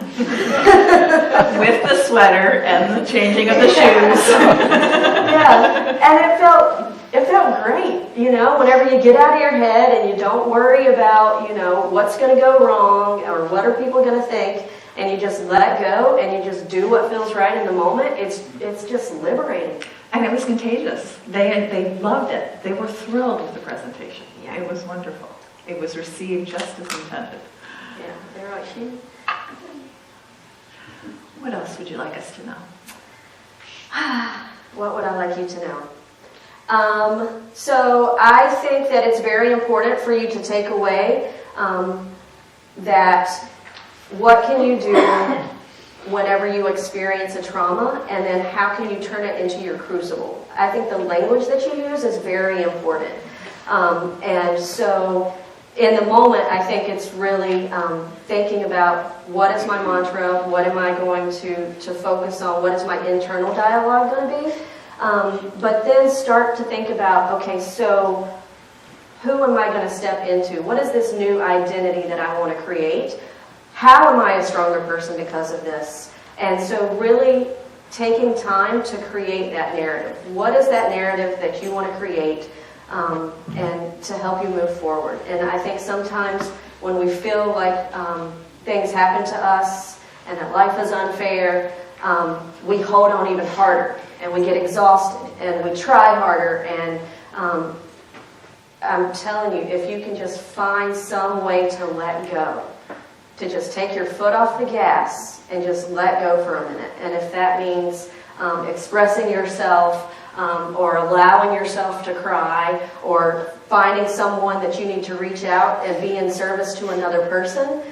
With the sweater and the changing of the shoes. Yeah, and it felt great, you know, whenever you get out of your head and you don't worry about, you know, what's going to go wrong or what are people going to think, and you just let go and you just do what feels right in the moment. It's just liberating. And it was contagious. They loved it. They were thrilled with the presentation. Yeah. It was wonderful. It was received just as intended. Yeah, they're like, "She." What else would you like us to know? What would I like you to know? So I think that it's very important for you to take away that what can you do whenever you experience a trauma, and then how can you turn it into your crucible. I think the language that you use is very important. And so in the moment, I think it's really thinking about what is my mantra, what am I going to focus on, what is my internal dialogue going to be, but then start to think about, okay, so who am I going to step into? What is this new identity that I want to create? How am I a stronger person because of this? And so really taking time to create that narrative. What is that narrative that you want to create and to help you move forward? And I think sometimes when we feel like things happen to us and that life is unfair, we hold on even harder and we get exhausted and we try harder. And I'm telling you, if you can just find some way to let go, to just take your foot off the gas and just let go for a minute. And if that means expressing yourself or allowing yourself to cry or finding someone that you need to reach out and be in service to another person,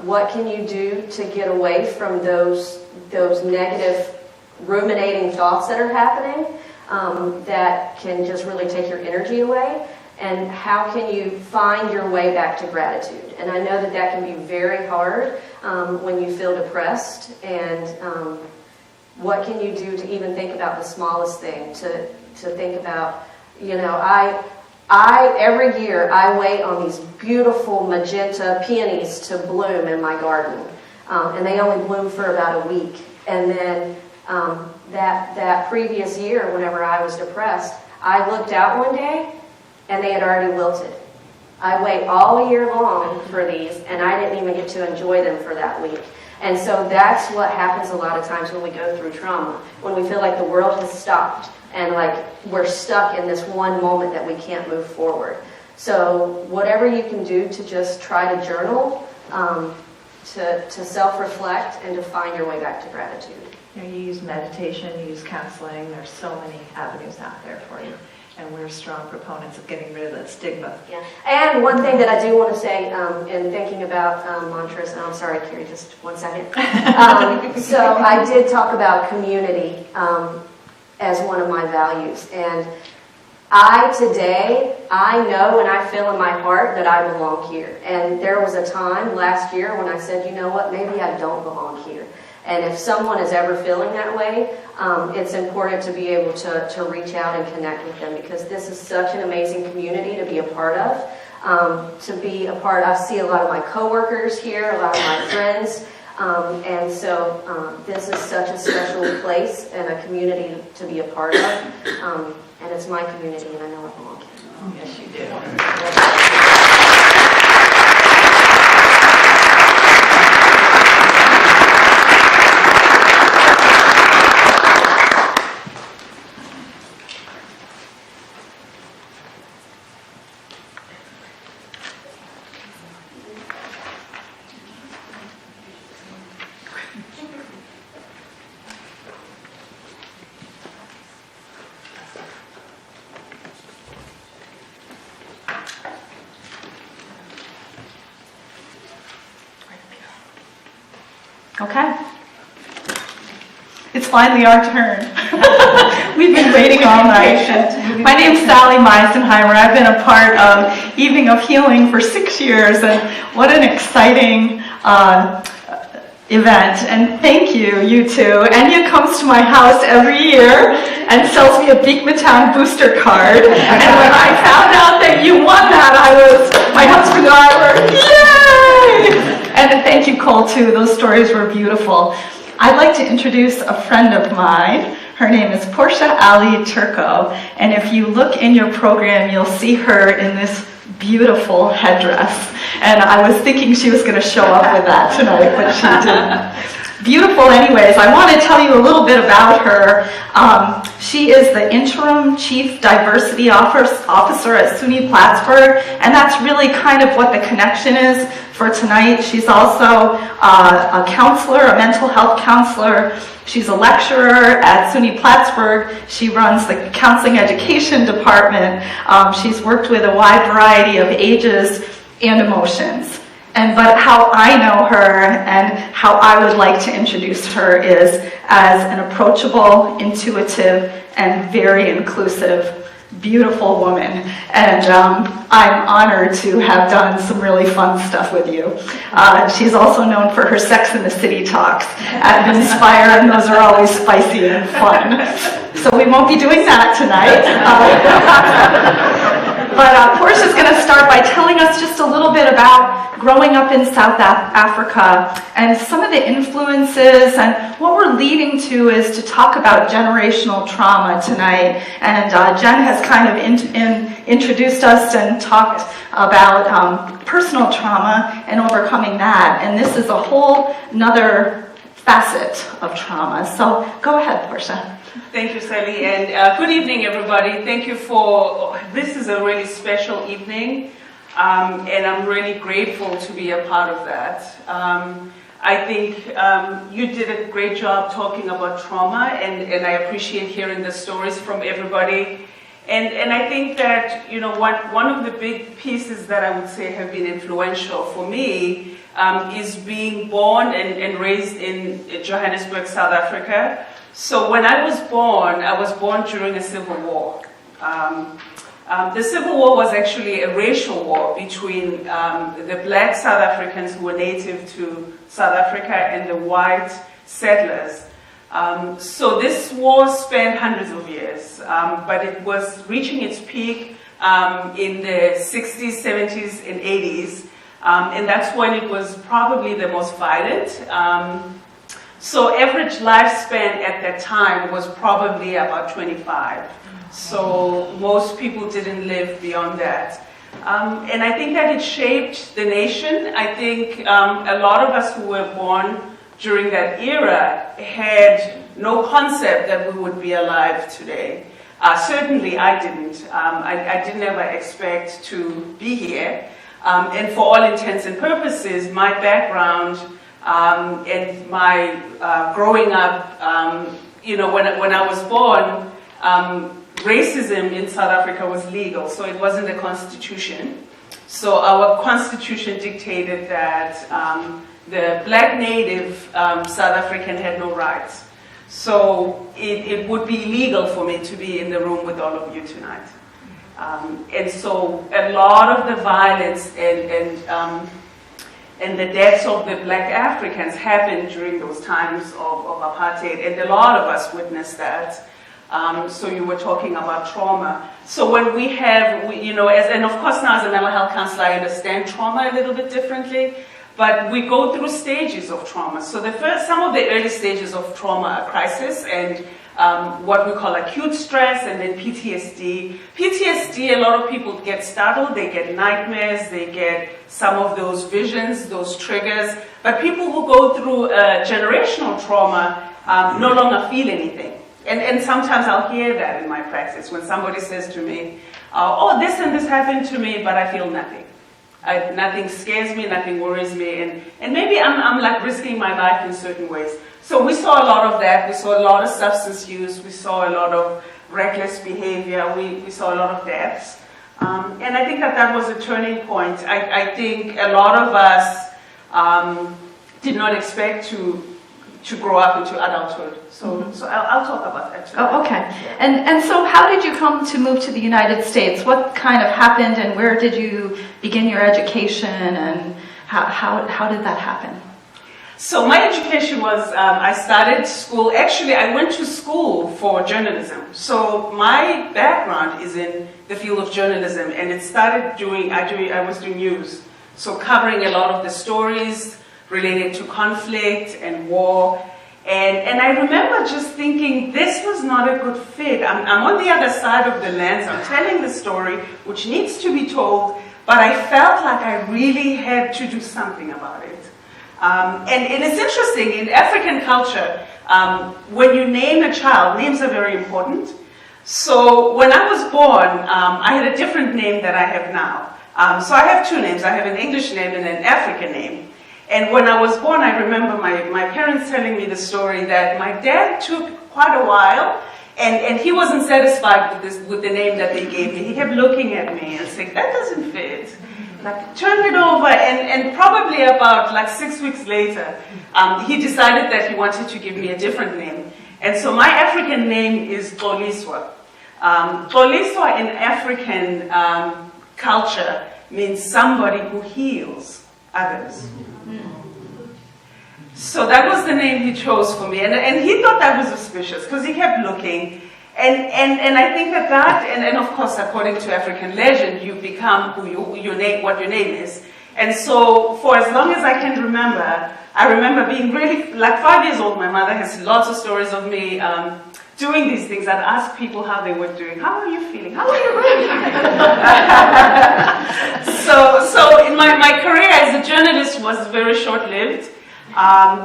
what can you do to get away from those negative ruminating thoughts that are happening that can just really take your energy away? And how can you find your way back to gratitude? And I know that that can be very hard when you feel depressed. And what can you do to even think about the smallest thing? To think about, you know, I every year I wait on these beautiful magenta peonies to bloom in my garden, and they only bloom for about a week. And then that previous year, whenever I was depressed, I looked out one day, and they had already wilted. I wait all year long for these, and I didn't even get to enjoy them for that week. And so that's what happens a lot of times when we go through trauma, when we feel like the world has stopped and like we're stuck in this one moment that we can't move forward. So whatever you can do to just try to journal, to self-reflect, and to find your way back to gratitude. You know, you use meditation, you use counseling. There's so many avenues out there for you. And we're strong proponents of getting rid of that stigma. Yeah. And one thing that I do want to say in thinking about mantras, and I'm sorry, Carrie, just 1 second. So I did talk about community as one of my values. And I know and I feel in my heart that I belong here. And there was a time last year when I said, you know what, maybe I don't belong here. And if someone is ever feeling that way, it's important to be able to reach out and connect with them, because this is such an amazing community to be a part of. I see a lot of my coworkers here, a lot of my friends, and so this is such a special place and a community to be a part of. And it's my community, and I know I belong here. Oh, yes, you do. Okay. It's finally our turn. We've been waiting all night. My name's Sally Meisenheimer. I've been a part of Evening of Healing for 6 years, and what an exciting event. And thank you, you two. Enya comes to my house every year and sells me a Beekmantown booster card. And when I found out that you won that, my husband and I were, yay! And thank you, Cole, too. Those stories were beautiful. I'd like to introduce a friend of mine. Her name is Portia Turco, and if you look in your program, you'll see her in this beautiful headdress. And I was thinking she was going to show up with that tonight, but she didn't. Beautiful anyways. I want to tell you a little bit about her. She is the Interim Chief Diversity Officer at SUNY Plattsburgh, and that's really kind of what the connection is for tonight. She's also a counselor, a mental health counselor. She's a lecturer at SUNY Plattsburgh. She runs the counseling education department. She's worked with a wide variety of ages and emotions. But how I know her and how I would like to introduce her is as an approachable, intuitive, and very inclusive, beautiful woman. And I'm honored to have done some really fun stuff with you. She's also known for her Sex and the City talks at Inspire, and those are always spicy and fun. So we won't be doing that tonight. But Portia's going to start by telling us just a little bit about growing up in South Africa and some of the influences, and what we're leading to is to talk about generational trauma tonight. And Jen has kind of introduced us and talked about personal trauma and overcoming that. And this is a whole another facet of trauma. So go ahead, Portia. Thank you, Sally, and good evening, everybody. Thank you for, this is a really special evening, and I'm really grateful to be a part of that. I think you did a great job talking about trauma, and I appreciate hearing the stories from everybody. And I think that, you know, one of the big pieces that I would say have been influential for me is being born and raised in Johannesburg, South Africa. So when I was born during a civil war. The Civil War was actually a racial war between the black South Africans who were native to South Africa and the white settlers. So this war spanned hundreds of years, but it was reaching its peak in the 60s, 70s, and 80s. And that's when it was probably the most violent. So average lifespan at that time was probably about 25. So most people didn't live beyond that. And I think that it shaped the nation. I think a lot of us who were born during that era had no concept that we would be alive today. Certainly I didn't. I didn't ever expect to be here. And for all intents and purposes, my background and my growing up, you know, when I was born, racism in South Africa was legal, so it wasn't a constitution. So our constitution dictated that the black native South African had no rights. So it would be illegal for me to be in the room with all of you tonight. And so a lot of the violence and the deaths of the black Africans happened during those times of apartheid, and a lot of us witnessed that. So you were talking about trauma. So when we have, you know, and of course now as a mental health counselor, I understand trauma a little bit differently, but we go through stages of trauma. So some of the early stages of trauma are crisis and what we call acute stress, and then PTSD. PTSD, a lot of people get startled, they get nightmares, they get some of those visions, those triggers. But people who go through generational trauma no longer feel anything. And sometimes I'll hear that in my practice when somebody says to me, oh, this and this happened to me, but I feel nothing. Nothing scares me, nothing worries me, and maybe I'm like risking my life in certain ways. So we saw a lot of that. We saw a lot of substance use. We saw a lot of reckless behavior. We saw a lot of deaths. And I think that was a turning point. I think a lot of us did not expect to to grow up into adulthood. So I'll talk about that too. Oh, okay. And so how did you come to move to the United States? What kind of happened, and where did you begin your education, and how did that happen? So my education was, I started school, actually I went to school for journalism. So my background is in the field of journalism, and it started I was doing news. So covering a lot of the stories related to conflict and war. And I remember just thinking, this was not a good fit. I'm on the other side of the lens, I'm telling the story, which needs to be told, but I felt like I really had to do something about it. And it's interesting, in African culture, when you name a child, names are very important. So when I was born, I had a different name than I have now. So I have two names. I have an English name and an African name. And when I was born, I remember my parents telling me the story that my dad took quite a while, and he wasn't satisfied with the name that they gave me. He kept looking at me and saying, that doesn't fit. Like, turned it over, and probably about like 6 weeks later, he decided that he wanted to give me a different name. And so my African name is Xoliswa. Xoliswa in African culture means somebody who heals others. So that was the name he chose for me, and he thought that was auspicious because he kept looking. And I think that and of course, according to African legend, you become who what your name is. And so for as long as I can remember, I remember being really, like 5 years old, my mother has lots of stories of me doing these things. I'd ask people how they were doing. How are you feeling? How are you really feeling? So in my career as a journalist was very short-lived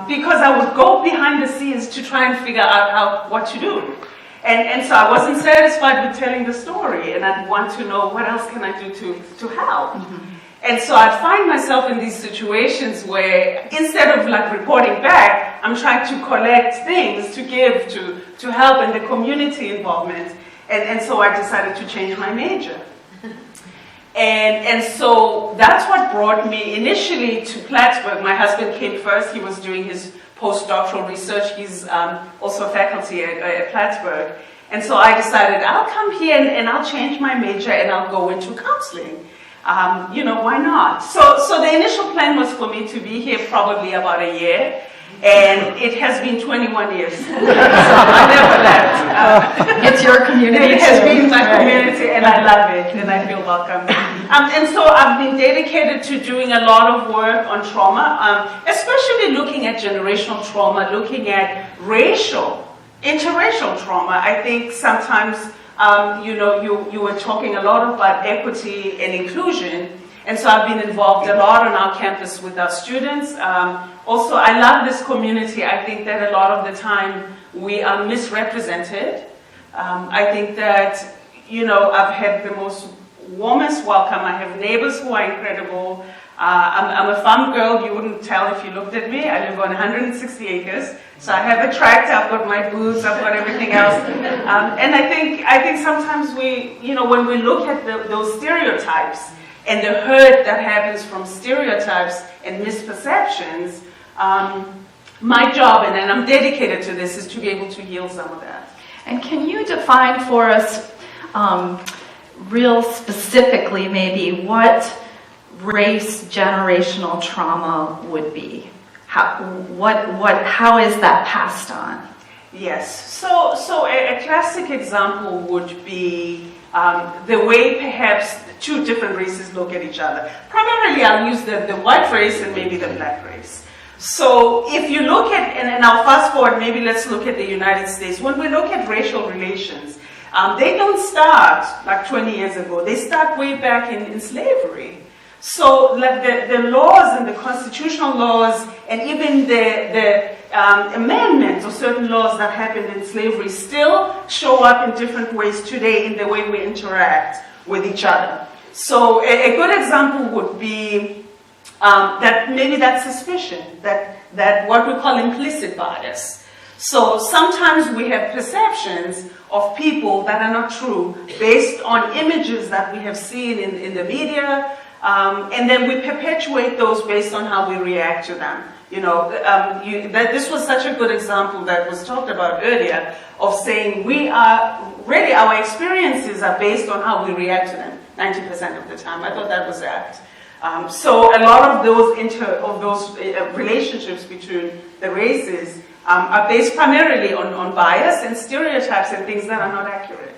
because I would go behind the scenes to try and figure out what to do. And so I wasn't satisfied with telling the story, and I'd want to know what else can I do to help. And so I'd find myself in these situations where instead of like reporting back, I'm trying to collect things to give to help in the community involvement. And so I decided to change my major. And so that's what brought me initially to Plattsburgh. My husband came first. He was doing his postdoctoral research. He's also faculty at Plattsburgh. And so I decided I'll come here and I'll change my major and I'll go into counseling. Why not? So the initial plan was for me to be here probably about a year. And it has been 21 years. So I never left. It's your community. It has been my community, and I love it, and I feel welcome. And so I've been dedicated to doing a lot of work on trauma, especially looking at generational trauma, looking at interracial trauma. I think sometimes, you were talking a lot about equity and inclusion. And so I've been involved a lot on our campus with our students. Also, I love this community. I think that a lot of the time we are misrepresented. I think that, I've had the most warmest welcome. I have neighbors who are incredible. I'm a farm girl. You wouldn't tell if you looked at me. I live on 160 acres. So I have a tractor, I've got my boots, I've got everything else. And I think sometimes when we look at those stereotypes, and the hurt that happens from stereotypes and misperceptions, my job, and I'm dedicated to this, is to be able to heal some of that. And can you define for us real specifically maybe what race generational trauma would be? How is that passed on? Yes, so a classic example would be the way perhaps two different races look at each other. Primarily, I'll use the white race and maybe the black race. So if you look at, and I'll fast forward, maybe let's look at the United States. When we look at racial relations, they don't start like 20 years ago. They start way back in slavery. So like the laws and the constitutional laws and even the amendments of certain laws that happened in slavery still show up in different ways today in the way we interact with each other. So a good example would be that suspicion, that what we call implicit bias. So sometimes we have perceptions of people that are not true based on images that we have seen in the media, and then we perpetuate those based on how we react to them. This was such a good example that was talked about earlier of saying our experiences are based on how we react to them 90% of the time. I thought that was apt. So a lot of those relationships between the races are based primarily on bias and stereotypes and things that are not accurate.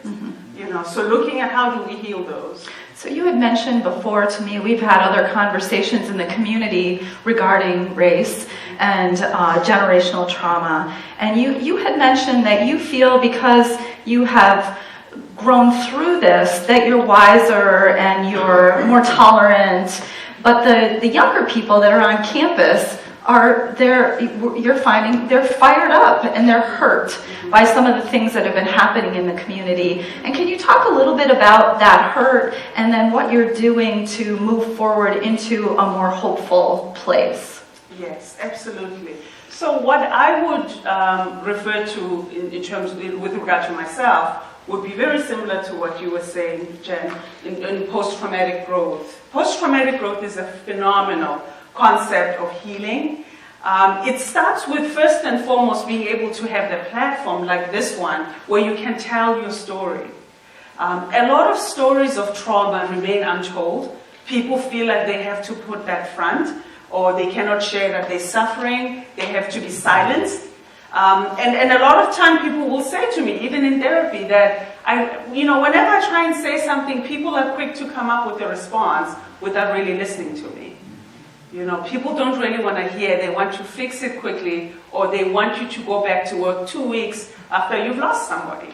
So looking at how do we heal those. So you had mentioned before to me, we've had other conversations in the community regarding race and generational trauma. And you had mentioned that you feel because you have grown through this, that you're wiser and you're more tolerant. But the younger people that are on campus you're finding they're fired up and they're hurt by some of the things that have been happening in the community. And can you talk a little bit about that hurt and then what you're doing to move forward into a more hopeful place? Yes, absolutely. So what I would refer to in terms with regard to myself would be very similar to what you were saying, Jen, in post-traumatic growth. Post-traumatic growth is a phenomenal concept of healing. It starts with, first and foremost, being able to have the platform like this one where you can tell your story. A lot of stories of trauma remain untold. People feel like they have to put that front, or they cannot share that they're suffering, they have to be silenced. And a lot of time people will say to me, even in therapy, that whenever I try and say something, people are quick to come up with a response without really listening to me. People don't really want to hear. They want to fix it quickly, or they want you to go back to work 2 weeks after you've lost somebody.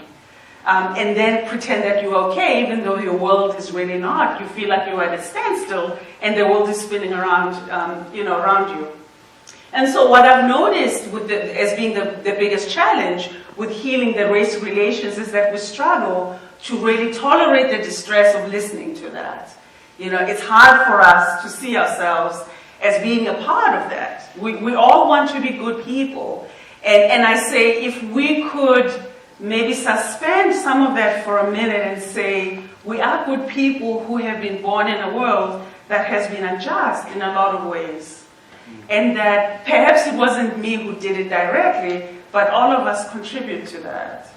And then pretend that you're okay, even though your world is really not. You feel like you're at a standstill, and the world is spinning around, around you. And so what I've noticed as being the biggest challenge with healing the race relations is that we struggle to really tolerate the distress of listening to that. It's hard for us to see ourselves as being a part of that. We all want to be good people. And I say if we could maybe suspend some of that for a minute and say we are good people who have been born in a world that has been unjust in a lot of ways. And that perhaps it wasn't me who did it directly, but all of us contribute to that,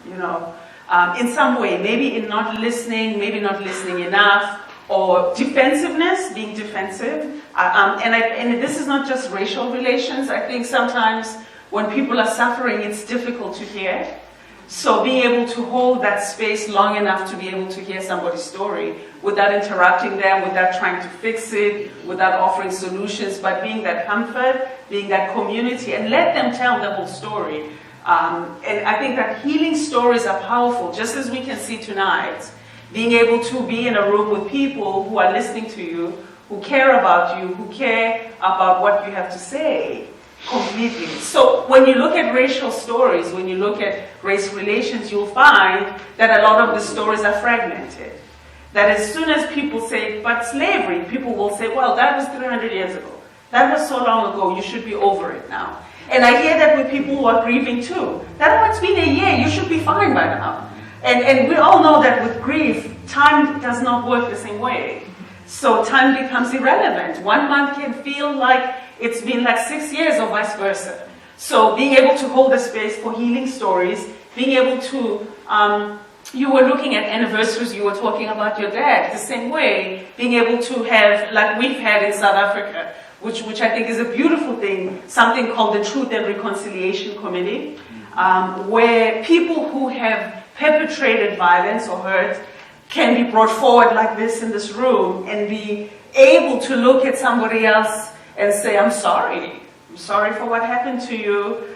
in some way, maybe in not listening, maybe not listening enough, or defensiveness, being defensive. And this is not just racial relations. I think sometimes when people are suffering, it's difficult to hear. So being able to hold that space long enough to be able to hear somebody's story without interrupting them, without trying to fix it, without offering solutions, but being that comfort, being that community, and let them tell the whole story. And I think that healing stories are powerful, just as we can see tonight. Being able to be in a room with people who are listening to you, who care about you, who care about what you have to say completely. So when you look at racial stories, when you look at race relations, you'll find that a lot of the stories are fragmented. That as soon as people say, but slavery, people will say, well, that was 300 years ago. That was so long ago, you should be over it now. And I hear that with people who are grieving too. That it's been a year, you should be fine by now. And we all know that with grief, time does not work the same way. So time becomes irrelevant. 1 month can feel like it's been like 6 years or vice versa. So being able to hold a space for healing stories, being able to, you were looking at anniversaries, you were talking about your dad, the same way, being able to have, like we've had in South Africa, which I think is a beautiful thing, something called the Truth and Reconciliation Committee, where people who have perpetrated violence or hurt can be brought forward like this in this room and be able to look at somebody else and say, I'm sorry for what happened to you,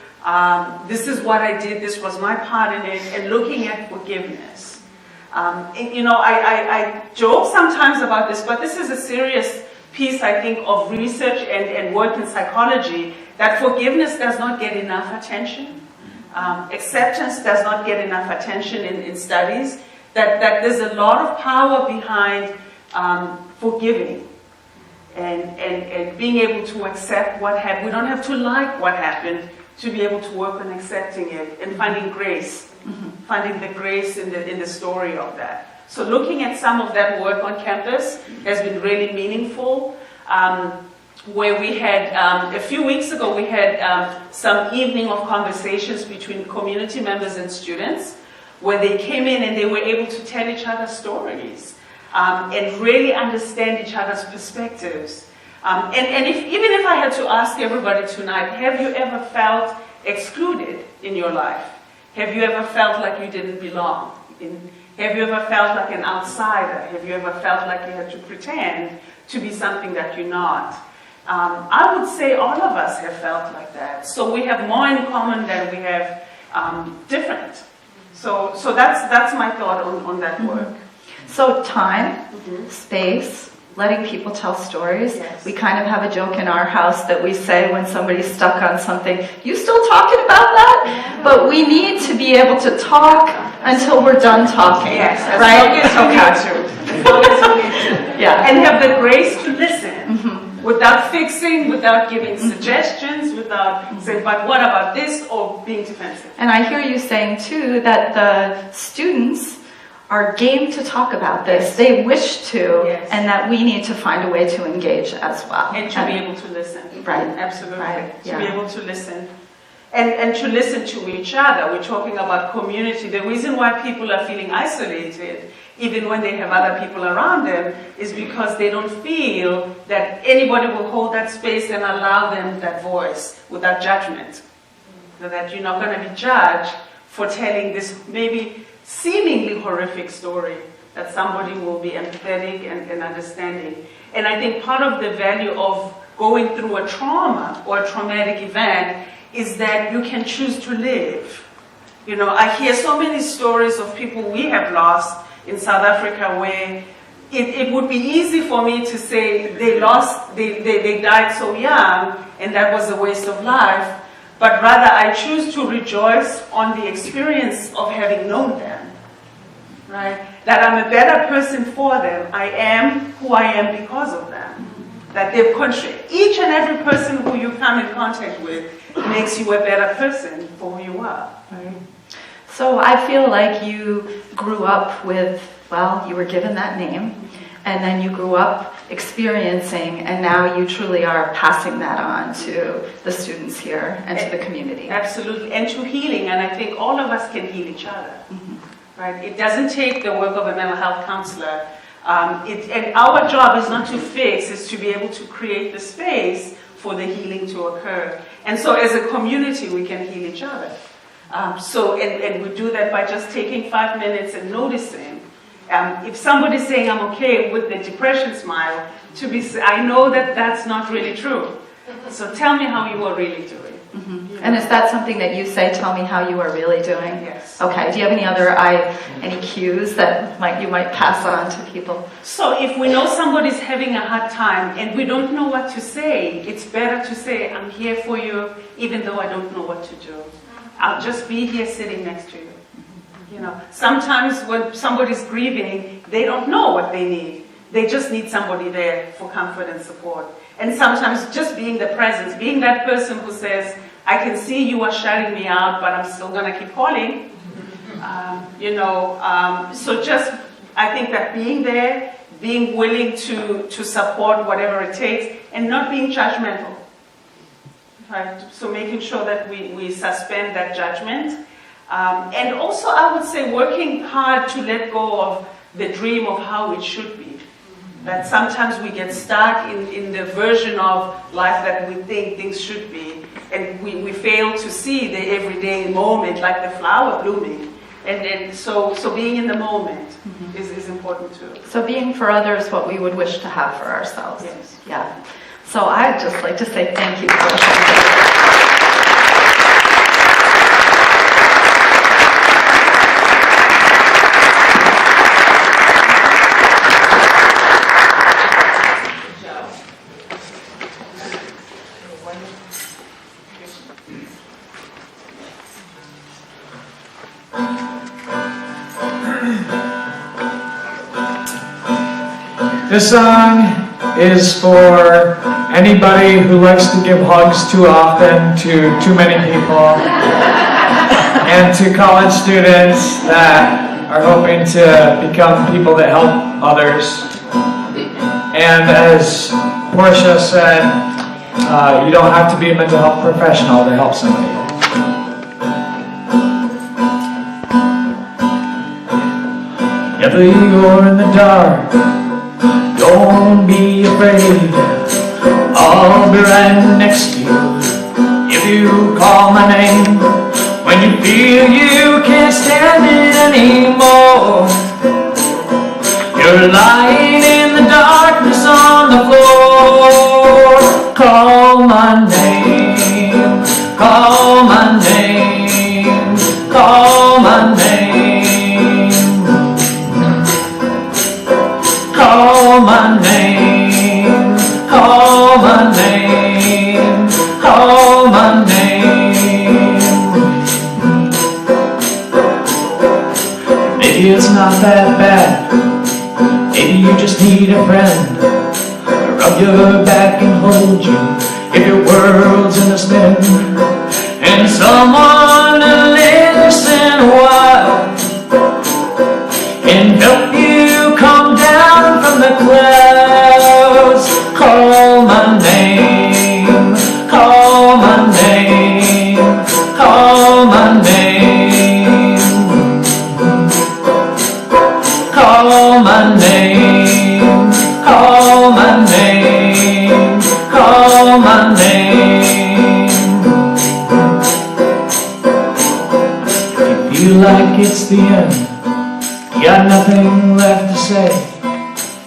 this is what I did, this was my part in it, and looking at forgiveness. I joke sometimes about this, but this is a serious piece, I think, of research and work in psychology, that forgiveness does not get enough attention. Acceptance does not get enough attention in studies, that there's a lot of power behind forgiving and being able to accept what happened. We don't have to like what happened to be able to work on accepting it and finding grace, finding the grace in the story of that. So looking at some of that work on campus has been really meaningful. where we had, a few weeks ago, we had some evening of conversations between community members and students, where they came in and they were able to tell each other stories and really understand each other's perspectives. Even if I had to ask everybody tonight, have you ever felt excluded in your life? Have you ever felt like you didn't belong? Have you ever felt like an outsider? Have you ever felt like you had to pretend to be something that you're not? I would say all of us have felt like that. So we have more in common than we have different. So that's my thought on that work. So time, space, letting people tell stories. Yes. We kind of have a joke in our house that we say when somebody's stuck on something, you still talking about that? Yeah. But we need to be able to talk until we're done talking. Yes, as right? long as you need to. As long as you need to. Yeah. And have the grace to listen without fixing, without giving suggestions, without saying, but what about this, or being defensive. And I hear you saying too that the students are game to talk about this. They wish to, and that we need to find a way to engage as well. And to be able to listen. Right. Absolutely. Right. To be able to listen. And to listen to each other. We're talking about community. The reason why people are feeling isolated, even when they have other people around them, is because they don't feel that anybody will hold that space and allow them that voice without judgment. So that you're not going to be judged for telling this maybe seemingly horrific story, that somebody will be empathetic and understanding. And I think part of the value of going through a trauma or a traumatic event is that you can choose to live. You know, I hear so many stories of people we have lost in South Africa where it would be easy for me to say they died so young and that was a waste of life. But rather, I choose to rejoice on the experience of having known them, right? That I'm a better person for them. I am who I am because of them. That they've contributed. Each and every person who you come in contact with makes you a better person for who you are, right? So I feel like you grew up with, well, you were given that name, and then you grew up experiencing, and now you truly are passing that on to the students here and to the community. Absolutely, and to healing, and I think all of us can heal each other, right? It doesn't take the work of a mental health counselor. And our job is not to fix, it's to be able to create the space for the healing to occur. And so as a community, we can heal each other. And we do that by just taking 5 minutes and noticing. If somebody's saying, I'm okay with the depression smile, I know that that's not really true. So tell me how you are really doing. And is that something that you say, tell me how you are really doing? Yes. Okay, do you have any cues that you might pass on to people? So if we know somebody's having a hard time and we don't know what to say, it's better to say, I'm here for you, even though I don't know what to do. I'll just be here sitting next to you. You know, sometimes when somebody's grieving, they don't know what they need. They just need somebody there for comfort and support. And sometimes just being the presence, being that person who says, I can see you are shutting me out, but I'm still going to keep calling. So just, I think that being there, being willing to support whatever it takes, and not being judgmental. Right? So making sure that we suspend that judgment. And also, I would say, working hard to let go of the dream of how it should be. That sometimes we get stuck in the version of life that we think things should be, and we fail to see the everyday moment, like the flower blooming. And so being in the moment is important too. So being for others what we would wish to have for ourselves. Yes. Yeah. So I'd just like to say thank you, Portia. This song is for anybody who likes to give hugs too often to too many people, and to college students that are hoping to become people that help others. And as Portia said, you don't have to be a mental health professional to help somebody. If you're in the dark, don't be afraid. I'll be right next to you if you call my name. When you feel you can't stand it anymore, you're lying in the darkness on the floor. Call my name, call my name, call my name. Call my name, call my name, call my name. Maybe it's not that bad. Maybe you just need a friend to rub your back and hold you if your world's in a spin, and someone to listen a while and help you come down from the clouds. Call my name, call my name, call my name. Call my name, call my name, call my name. If you feel like it's the end, you got nothing left to say.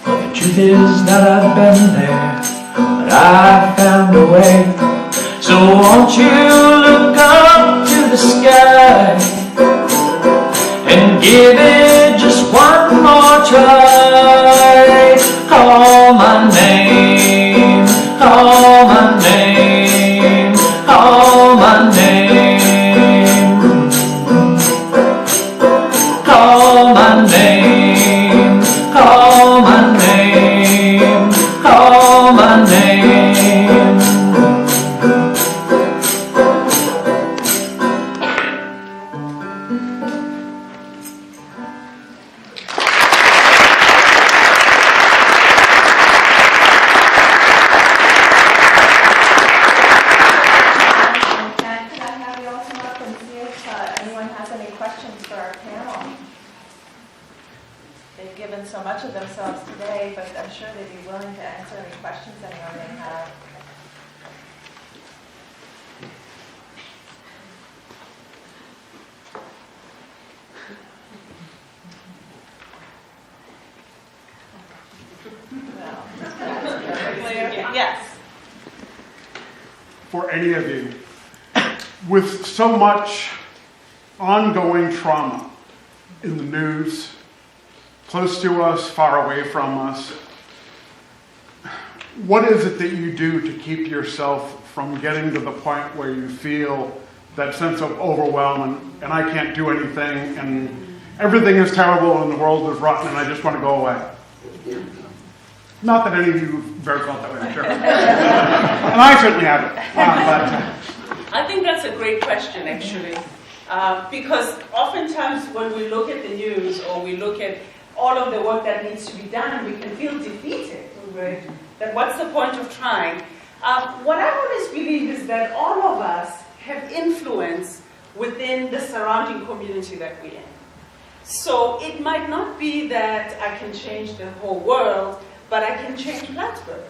Well, the truth is that I've been there, but I found a way. So won't you look up to the sky and give it just one more try. Call my name, call my name, call my name. Call my name, call my name, call my name. And could I have you all come up and see if anyone has any questions for our panel? They've given so much of themselves today, but I'm sure they'd be willing to answer any questions anyone may have. Yes. For any of you, with so much ongoing trauma in the news, close to us, far away from us, what is it that you do to keep yourself from getting to the point where you feel that sense of overwhelm and I can't do anything and everything is terrible and the world is rotten and I just want to go away? Not that any of you have ever felt that way, I'm sure. And I certainly haven't. I think that's a great question, actually, because oftentimes when we look at the news or we look at all of the work that needs to be done, we can feel defeated, right? That what's the point of trying? What I always believe is that all of us have influence within the surrounding community that we're in. So it might not be that I can change the whole world, but I can change Plattsburgh.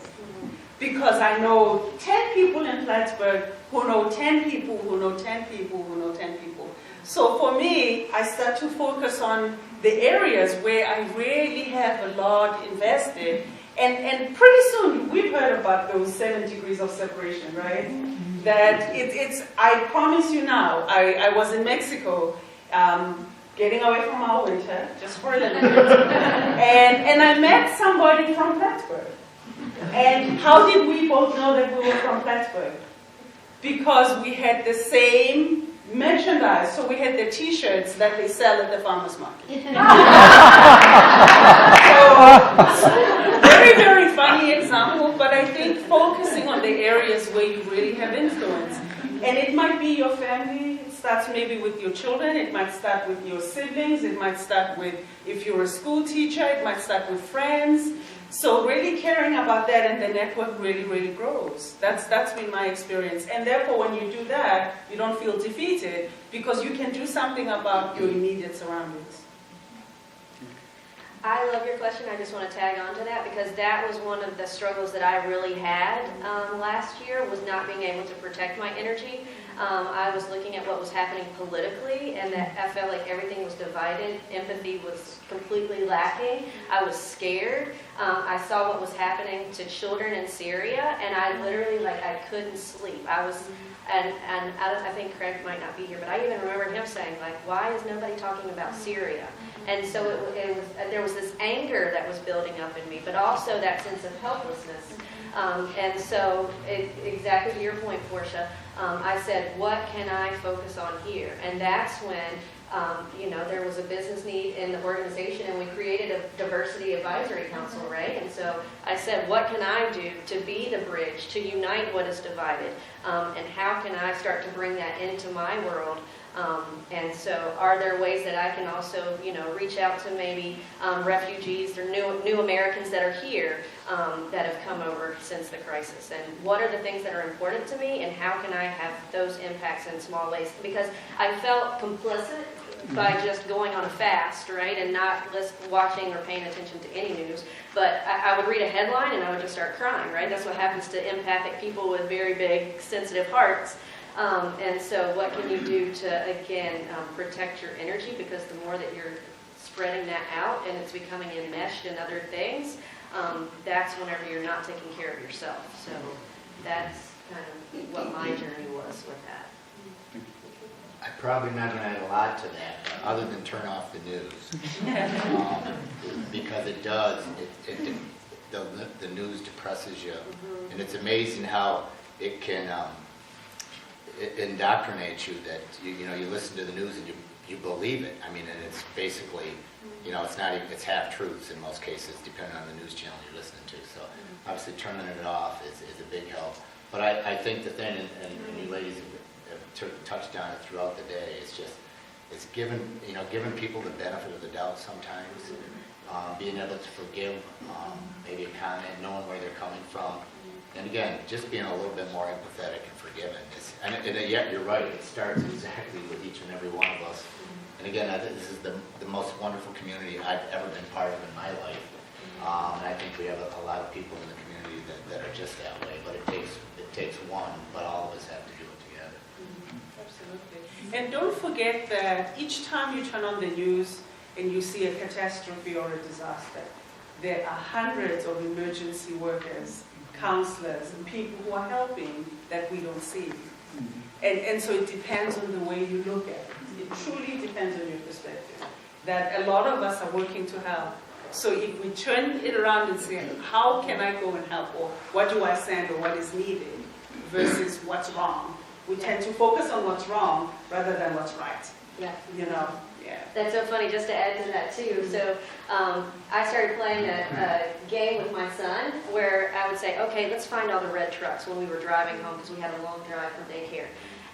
Because I know 10 people in Plattsburgh who know 10 people, who know 10 people, who know 10 people. So for me, I start to focus on the areas where I really have a lot invested. And pretty soon, we've heard about those 7 degrees of separation, right? That it's I promise you now, I was in Mexico, getting away from our winter, just for a little bit. And I met somebody from Plattsburgh. And how did we both know that we were from Plattsburgh? Because we had the same merchandise. So we had the t-shirts that they sell at the farmer's market. So, very, very funny example, but I think focusing on the areas where you really have influence. And it might be your family. It starts maybe with your children. It might start with your siblings. It might start with, if you're a school teacher, it might start with friends. So really caring about that, and the network really, really grows. That's been my experience. And therefore, when you do that, you don't feel defeated because you can do something about your immediate surroundings. I love your question. I just want to tag on to that because that was one of the struggles that I really had last year, was not being able to protect my energy. I was looking at what was happening politically, and that I felt like everything was divided. Empathy was completely lacking. I was scared. I saw what was happening to children in Syria, and I literally, I couldn't sleep. I was, and I think Craig might not be here, but I even remember him saying, why is nobody talking about Syria? And so there was this anger that was building up in me, but also that sense of helplessness. And so, exactly to your point, Portia, I said, what can I focus on here? And that's when, there was a business need in the organization, and we created a diversity advisory council, right? And so I said, what can I do to be the bridge, to unite what is divided? And how can I start to bring that into my world? And so are there ways that I can also, reach out to maybe refugees or new Americans that are here that have come over since the crisis? And what are the things that are important to me, and how can I have those impacts in small ways? Because I felt complicit by just going on a fast, right, and not watching or paying attention to any news. But I would read a headline and I would just start crying, right? That's what happens to empathic people with very big, sensitive hearts. And so what can you do to, again, protect your energy? Because the more that you're spreading that out and it's becoming enmeshed in other things, that's whenever you're not taking care of yourself. So that's kind of what my journey was with that. I'm probably not going to add a lot to that, other than turn off the news. Because it does. The news depresses you. And it's amazing how it can it indoctrinates you that, you listen to the news and you believe it. I mean, and it's basically, it's not even, it's half-truths in most cases, depending on the news channel you're listening to. So obviously turning it off is a big help. But I think the thing, and you ladies have touched on it throughout the day, it's giving people the benefit of the doubt sometimes, being able to forgive maybe a comment, knowing where they're coming from, and again, just being a little bit more empathetic and forgiving. And yet you're right, it starts exactly with each and every one of us. And again, I think this is the most wonderful community I've ever been part of in my life. And I think we have a lot of people in the community that are just that way. But it takes one, but all of us have to do it together. Absolutely. And don't forget that each time you turn on the news and you see a catastrophe or a disaster, there are hundreds of emergency workers, counselors, and people who are helping that we don't see. And so it depends on the way you look at it. It truly depends on your perspective. That a lot of us are working to help. So if we turn it around and say, how can I go and help, or what do I send, or what is needed, versus what's wrong, we tend to focus on what's wrong rather than what's right. Yeah. Yeah. That's so funny, just to add to that too. So I started playing a game with my son where I would say, okay, let's find all the red trucks when we were driving home, because we had a long drive from daycare.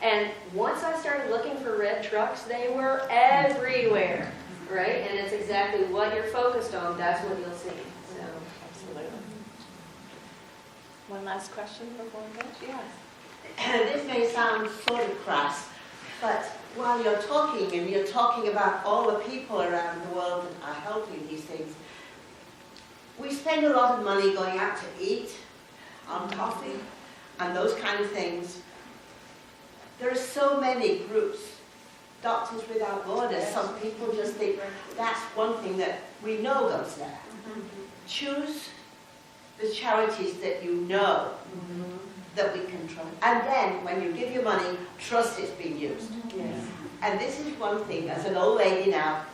And once I started looking for red trucks, they were everywhere, right? And it's exactly what you're focused on, that's what you'll see. So, Absolutely. One last question before we go? Yes. This may sound sort of crass, but while you're talking, and you're talking about all the people around the world that are helping these things, we spend a lot of money going out to eat, on coffee, and those kind of things. There are so many groups, Doctors Without Borders. Some people just think that's one thing that we know goes there. Choose the charities that you know that we can trust. And then, when you give your money, trust it's being used. Yes. And this is one thing, as an old lady now,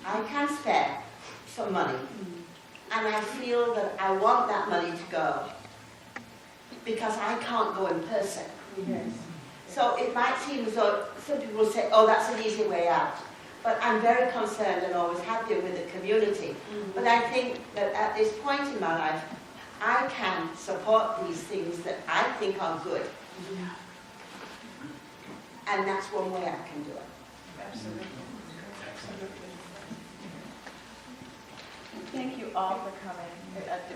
I can spare some money. And I feel that I want that money to go, because I can't go in person. Yes. So it might seem as though some people will say, oh, that's an easy way out. But I'm very concerned and always have been with the community. But I think that at this point in my life, I can support these things that I think are good. And that's one way I can do it. Absolutely. Absolutely. Thank you all for coming.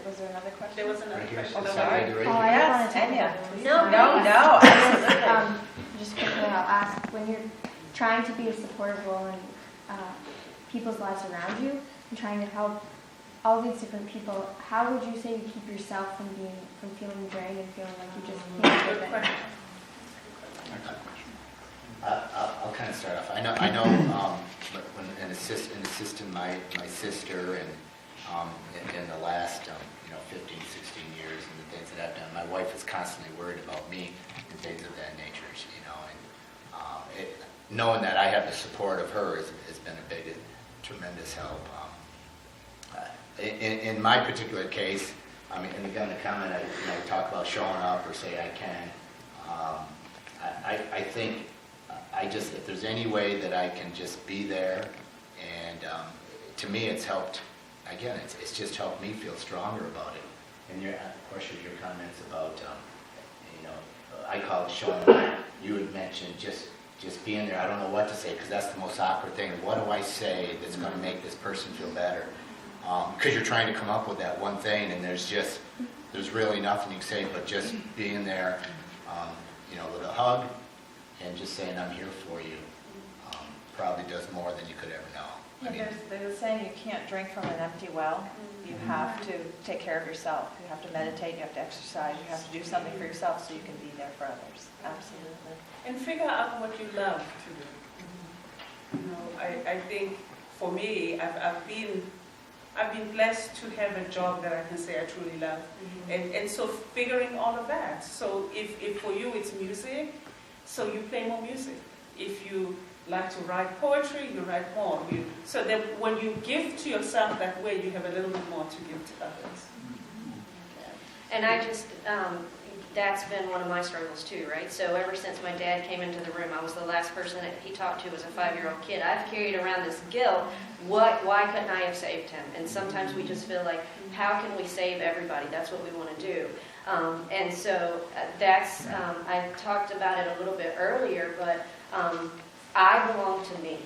Was there another question? There was another Right here, question. so sorry to raise your hand. Yes, Enya. No, Absolutely. Just quickly, I'll ask, when you're trying to be a supportive role in people's lives around you and trying to help all these different people, how would you say you keep yourself from feeling drained and feeling like you just can't give it? I'll kind of start off. I know. When an assistant, my sister, and in the last 15, 16 years, and the things that I've done, my wife is constantly worried about me and things of that nature. And knowing that I have the support of her has been a big, tremendous help. In my particular case, and again, the comment I talk about showing up or say I can. I think if there's any way that I can just be there, and to me it's helped, again, it's just helped me feel stronger about it. And your comments about, I call it showing up. You had mentioned just being there. I don't know what to say because that's the most awkward thing. What do I say that's going to make this person feel better? Because you're trying to come up with that one thing, and there's really nothing you can say, but just being there, with a hug and just saying I'm here for you, probably does more than you could ever know. There's a saying, you can't drink from an empty well. You have to take care of yourself. You have to meditate, you have to exercise, you have to do something for yourself so you can be there for others. Absolutely. And figure out what you love to do. I think for me, I've been blessed to have a job that I can say I truly love. And so figuring all of that. So if for you it's music, so you play more music. If you like to write poetry, you write more. So that when you give to yourself that way, you have a little bit more to give to others. And that's been one of my struggles too, right? So ever since my dad came into the room, I was the last person that he talked to as a 5-year-old kid. I've carried around this guilt. Why couldn't I have saved him? And sometimes we just feel like, how can we save everybody? That's what we want to do. And so I talked about it a little bit earlier, but I belong to me.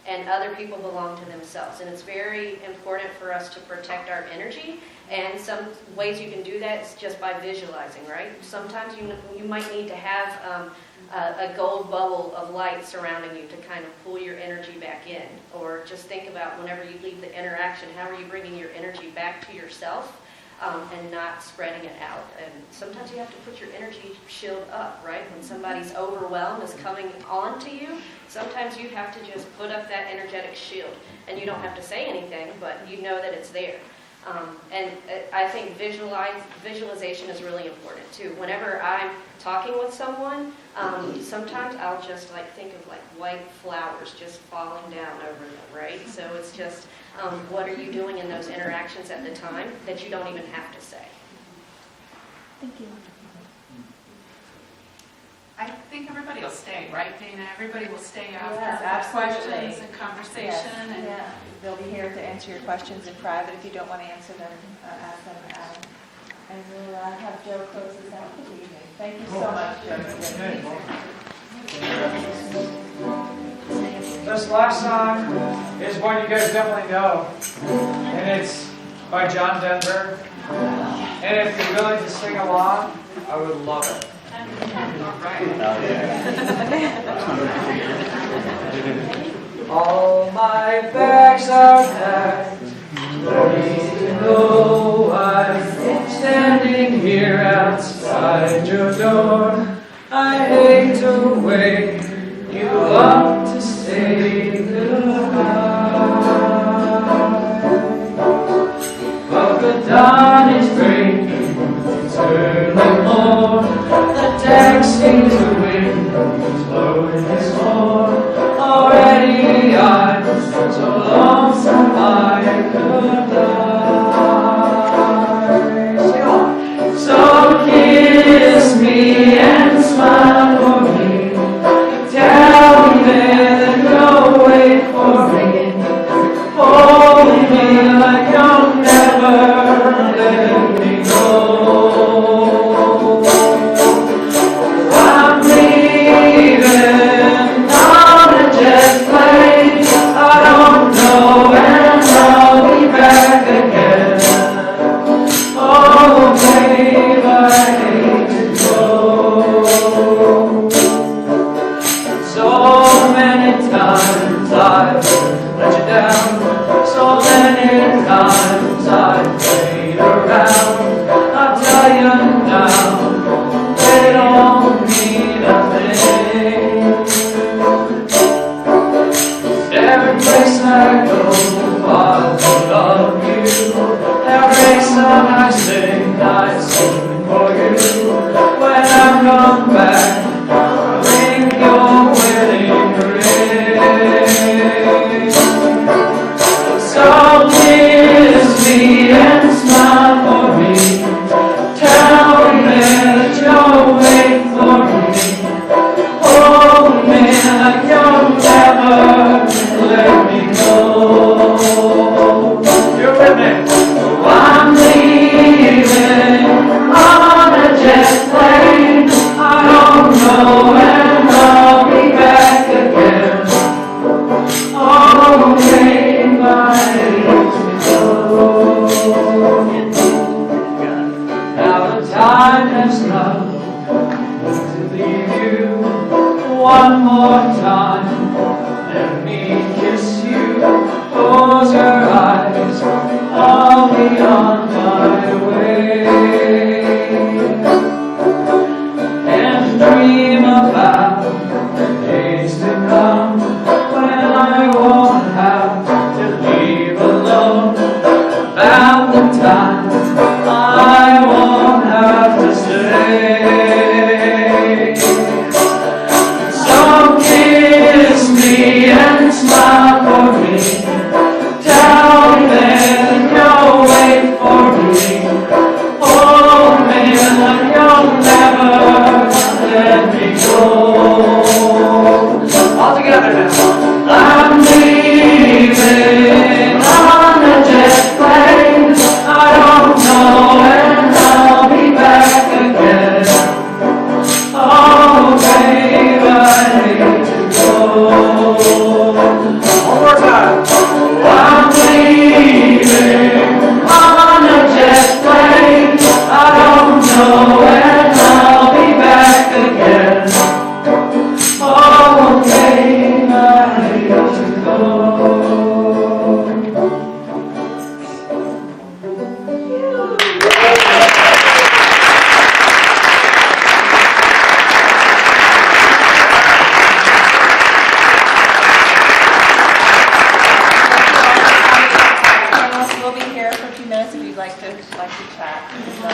And other people belong to themselves. And it's very important for us to protect our energy. And some ways you can do that is just by visualizing, right? Sometimes you might need to have a gold bubble of light surrounding you to kind of pull your energy back in. Or just think about whenever you leave the interaction, how are you bringing your energy back to yourself and not spreading it out? And sometimes you have to put your energy shield up, right? When somebody's overwhelmed is coming on to you, sometimes you have to just put up that energetic shield. And you don't have to say anything, but you know that it's there. And I think visualization is really important too. Whenever I'm talking with someone, sometimes I'll just think of white flowers just falling down over them, right? So it's just, what are you doing in those interactions at the time that you don't even have to say? Thank you. I think everybody will stay, right, Dana? Everybody will stay after Yes, for absolutely. questions and conversation. Yes. And They'll be here to answer your questions in private. If you don't want to answer them, ask them. And we'll have Joe close us out for the evening. Thank you so much, Joe. This last song is one you guys definitely know, and it's by John Denver. And if you're willing to sing along, I would love it. All my bags are packed, ready to go. I'm standing here outside your door. I hate to wake you up to say goodbye, but the dawn is breaking, it's early morn. The taxi to wind is blowing his horn. Already I'm so lonesome I could die. So kiss me and smile for me. sing for you. When I come back, I'll ring your wedding ring. So kiss me and smile for me. Tell me that you'll wait for me. Hold me like you'll never let me go. You're with me. I'm leaving on a jet plane. I don't know when I'll be back again. Oh, take my hand to go. Now the time has come to leave you one more time. Let me kiss you. Close your eyes. I'll be on my way. And dream about the days to come when I won't have to leave alone. About the time I won't have to stay. So kiss me and smile for me. Tell me that you'll wait for me. Hold me like you'll never let me go. All together now. I'm leaving on a jet plane. I don't know when I'll be back again. Oh, babe, I hate to go. One more time. I'm leaving on a jet plane. I don't know when I'll be back again. Oh, babe, I hate to go. We'll be here for a few minutes if you'd like to chat. So,